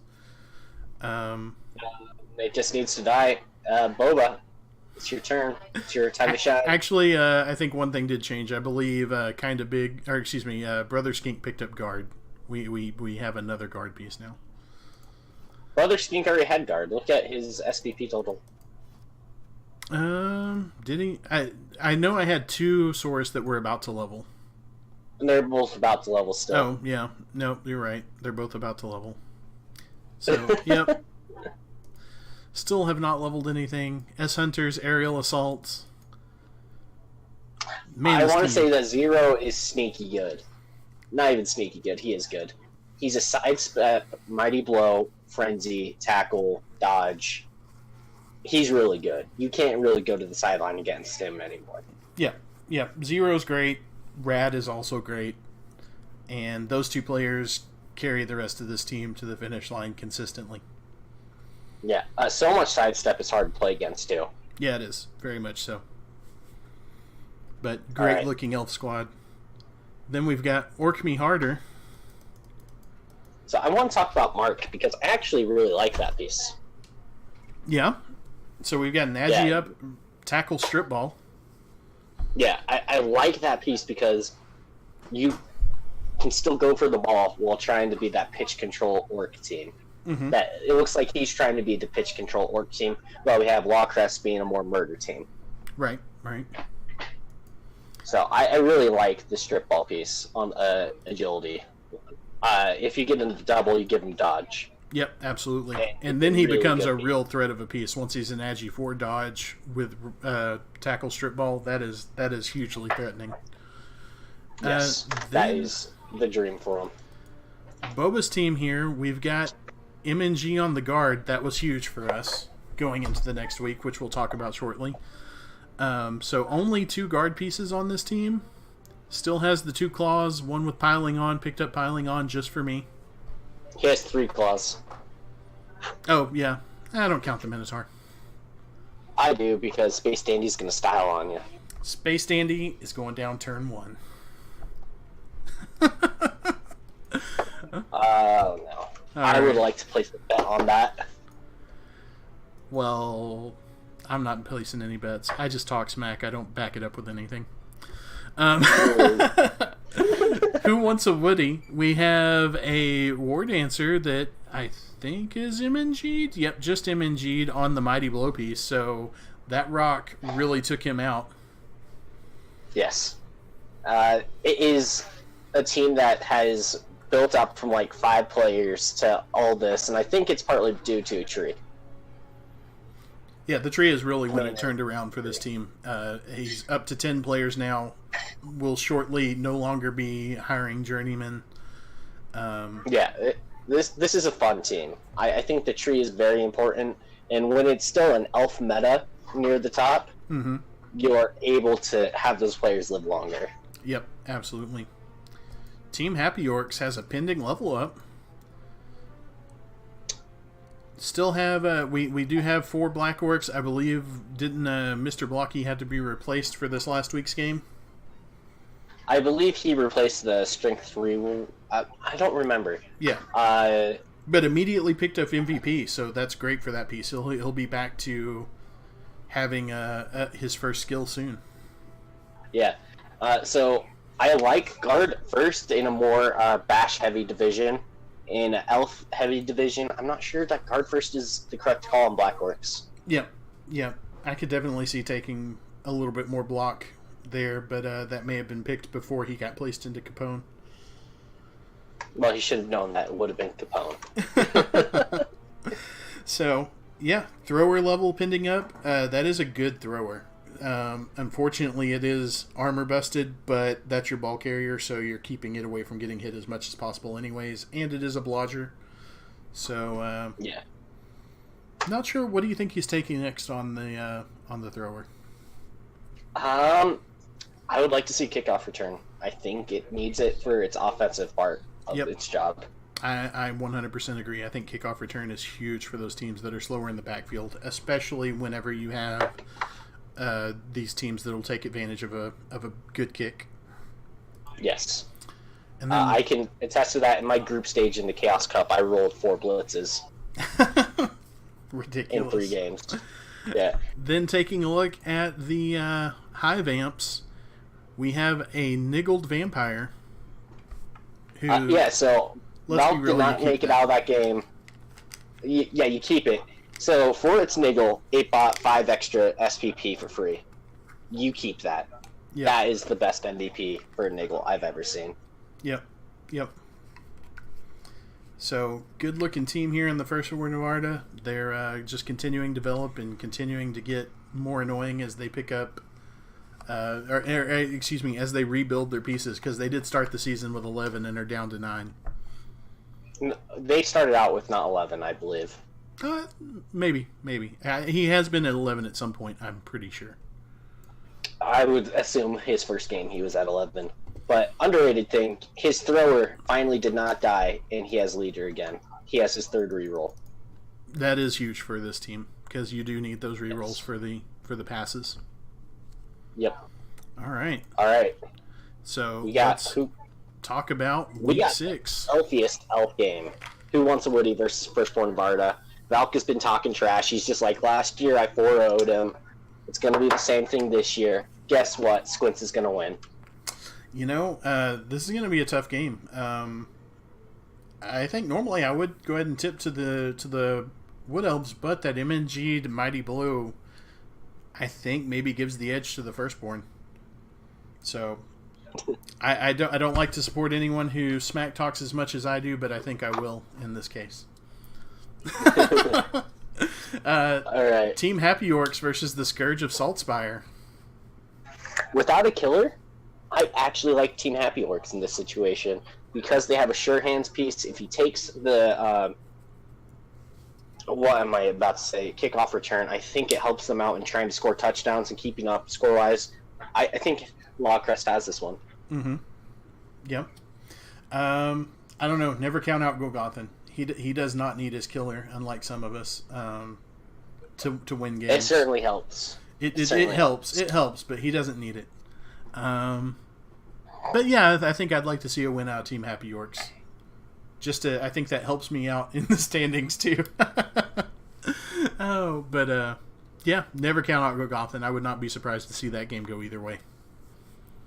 It just needs to die. Boba, it's your turn. It's your time to shine. Actually, I think one thing did change. I believe Brother Skink picked up guard. We have another guard piece now. Brother Skink already had guard. Look at his SPP total. Did he? I know I had 2 Saurus that were about to level. And they're both about to level still. Oh, yeah. No, you're right. They're both about to level. So, yep. Still have not leveled anything. S-Hunters, Aerial Assaults. Man, I want to say that Zero is sneaky good. Not even sneaky good. He is good. He's a sidestep, mighty blow, frenzy, tackle, dodge. He's really good. You can't really go to the sideline against him anymore. Yeah. Zero's great. Rad is also great. And those two players carry the rest of this team to the finish line consistently. Yeah, so much sidestep is hard to play against, too. Yeah, it is. Very much so. But great looking elf squad. Then we've got Orc Me Harder. So I want to talk about Mark, because I actually really like that piece. Yeah. So we've got an Agi up, tackle strip ball. Yeah, I like that piece because you can still go for the ball while trying to be that pitch control Orc team. Mm-hmm. That it looks like he's trying to be the pitch control Orc team, while we have Lawcrest being a more murder team. Right, right. So I really like the strip ball piece on agility. If you get him the double, you give him dodge. Yep, absolutely. And then he really becomes a piece. real threat of a piece. Once he's an Agi 4 dodge with tackle strip ball, that is hugely threatening. Yes, that is the dream for him. Boba's team here, we've got MNG on the guard. That was huge for us going into the next week, which we'll talk about shortly. So only 2 guard pieces on this team. Still has the 2 claws, one with piling on, picked up piling on just for me. He has 3 claws. Oh, yeah. I don't count the Minotaur. I do, because Space Dandy's going to style on you. Space Dandy is going down turn 1. Oh, no. I would like to place a bet on that. Well, I'm not placing any bets. I just talk smack. I don't back it up with anything. Who wants a Woody? We have a War Dancer that I think is MNG'd. Yep, just MNG'd on the Mighty Blow piece. So that rock really took him out. Yes. It is a team that has built up from like 5 players to all this, and I think it's partly due to a tree. Yeah, the tree is really when it turned around for this team. He's up to 10 players now. Will shortly no longer be hiring journeymen. This is a fun team. I think the tree is very important, and when it's still an elf meta near the top, you're able to have those players live longer. Yep, absolutely. Team Happy Orcs has a pending level up. Still have we do have 4 Black Orcs. I believe didn't Mr. Blocky had to be replaced for this last week's game? I believe he replaced the Strength 3. I don't remember. Yeah. But immediately picked up MVP, so that's great for that piece. He'll be back to having his first skill soon. Yeah. So I like Guard first in a more Bash heavy division. In an Elf heavy division, I'm not sure that Guard first is the correct call on Black Orcs. Yep. I could definitely see taking a little bit more block there, but that may have been picked before he got placed into Capone. Well, he should have known that it would have been Capone. So, yeah, thrower level pending up. That is a good thrower. Unfortunately, it is armor busted, but that's your ball carrier, so you're keeping it away from getting hit as much as possible anyways, and it is a blodger. So, yeah. Not sure. What do you think he's taking next on the thrower? I would like to see kickoff return. I think it needs it for its offensive part of its job. I 100% agree. I think kickoff return is huge for those teams that are slower in the backfield, especially whenever you have these teams that will take advantage of a good kick. Yes. And then, I can attest to that. In my group stage in the Chaos Cup, I rolled 4 blitzes. Ridiculous. In 3 games. Yeah. Then taking a look at the Hive Amps, we have a Niggled Vampire. Who, so Valk did not make it out of that game. You keep it. So for its Niggle, it bought 5 extra SPP for free. You keep that. Yep. That is the best MVP for a Niggle I've ever seen. Yep. So, good-looking team here in the First War Nevada. They're just continuing to develop and continuing to get more annoying as they pick up, as they rebuild their pieces, because they did start the season with 11 and are down to 9. They started out with not 11, I believe. Maybe. He has been at 11 at some point, I'm pretty sure. I would assume his first game he was at 11. But underrated thing, his thrower finally did not die, and he has leader again. He has his third reroll. That is huge for this team because you do need those rerolls for the passes. Yep. All right. All right. So let's talk about week 6. Healthiest elf game. Who wants a Woody versus Firstborn Varda? Valk has been talking trash. He's just like, last year I 4-0'd him. It's going to be the same thing this year. Guess what? Squints is going to win. You know, this is going to be a tough game. I think normally I would go ahead and tip to the Wood Elves, but that MNG'd Mighty Blue, I think maybe gives the edge to the Firstborn. So I don't like to support anyone who smack talks as much as I do, but I think I will in this case. All right. Team Happy Orcs versus the Scourge of Saltspire. Without a killer, I actually like Team Happy Orcs in this situation because they have a sure hands piece. If he takes the what am I about to say? Kickoff return. I think it helps them out in trying to score touchdowns and keeping up score wise. I think Lawcrest has this one. Mm-hmm. Yep. I don't know. Never count out Golgothan. He does not need his killer, unlike some of us, to win games. It certainly helps. It helps. It helps, but he doesn't need it. But yeah, I think I'd like to see a win out Team Happy Orcs. I think that helps me out in the standings too. Yeah, never count out Golgothan. I would not be surprised to see that game go either way.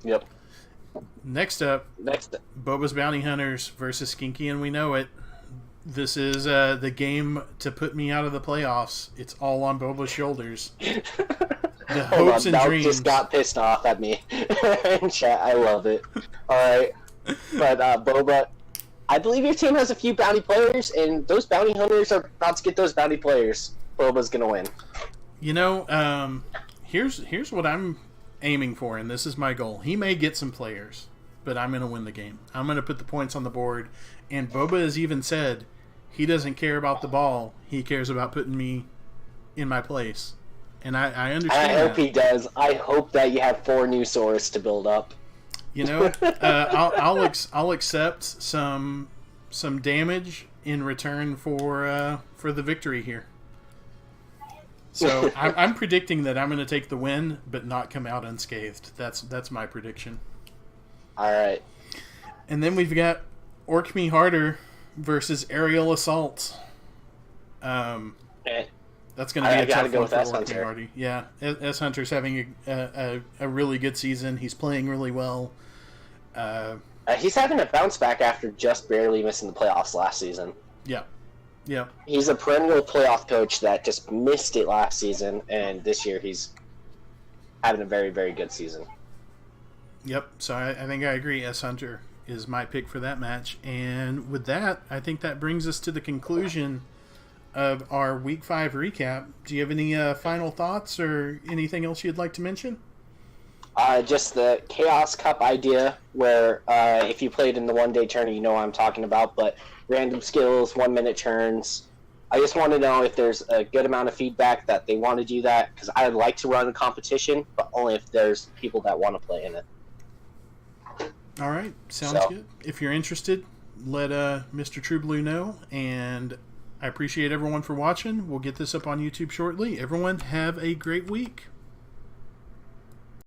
Yep. Next up, Boba's Bounty Hunters versus Skinky and We Know It. This is the game to put me out of the playoffs. It's all on Boba's shoulders. The hopes and dreams. Just got pissed off at me in chat. I love it. All right, but Boba, I believe your team has a few bounty players, and those bounty hunters are about to get those bounty players. Boba's gonna win. You know, here's what I'm aiming for, and this is my goal. He may get some players, but I'm going to win the game. I'm going to put the points on the board, and Boba has even said he doesn't care about the ball. He cares about putting me in my place, and I understand. I hope he does. I hope that you have 4 new swords to build up. You know, I'll accept some damage in return for the victory here. So I'm predicting that I'm going to take the win, but not come out unscathed. That's my prediction. All right. And then we've got Orc Me Harder versus Aerial Assault. That's going to be a tough one for Orc Me Harder. Yeah, S Hunter's having a really good season. He's playing really well. He's having a bounce back after just barely missing the playoffs last season. Yeah. Yeah, he's a perennial playoff coach that just missed it last season, and this year he's having a very, very good season. Yep, so I think I agree. S. Hunter is my pick for that match. And with that, I think that brings us to the conclusion of our Week 5 recap. Do you have any final thoughts or anything else you'd like to mention? Just the Chaos Cup idea, where if you played in the one-day tournament, you know what I'm talking about, but random skills, 1-minute turns. I just want to know if there's a good amount of feedback that they want to do that, because I'd like to run a competition, but only if there's people that want to play in it. All right, sounds good. If you're interested, let Mr. True Blue know, and I appreciate everyone for watching. We'll get this up on YouTube shortly. Everyone, have a great week.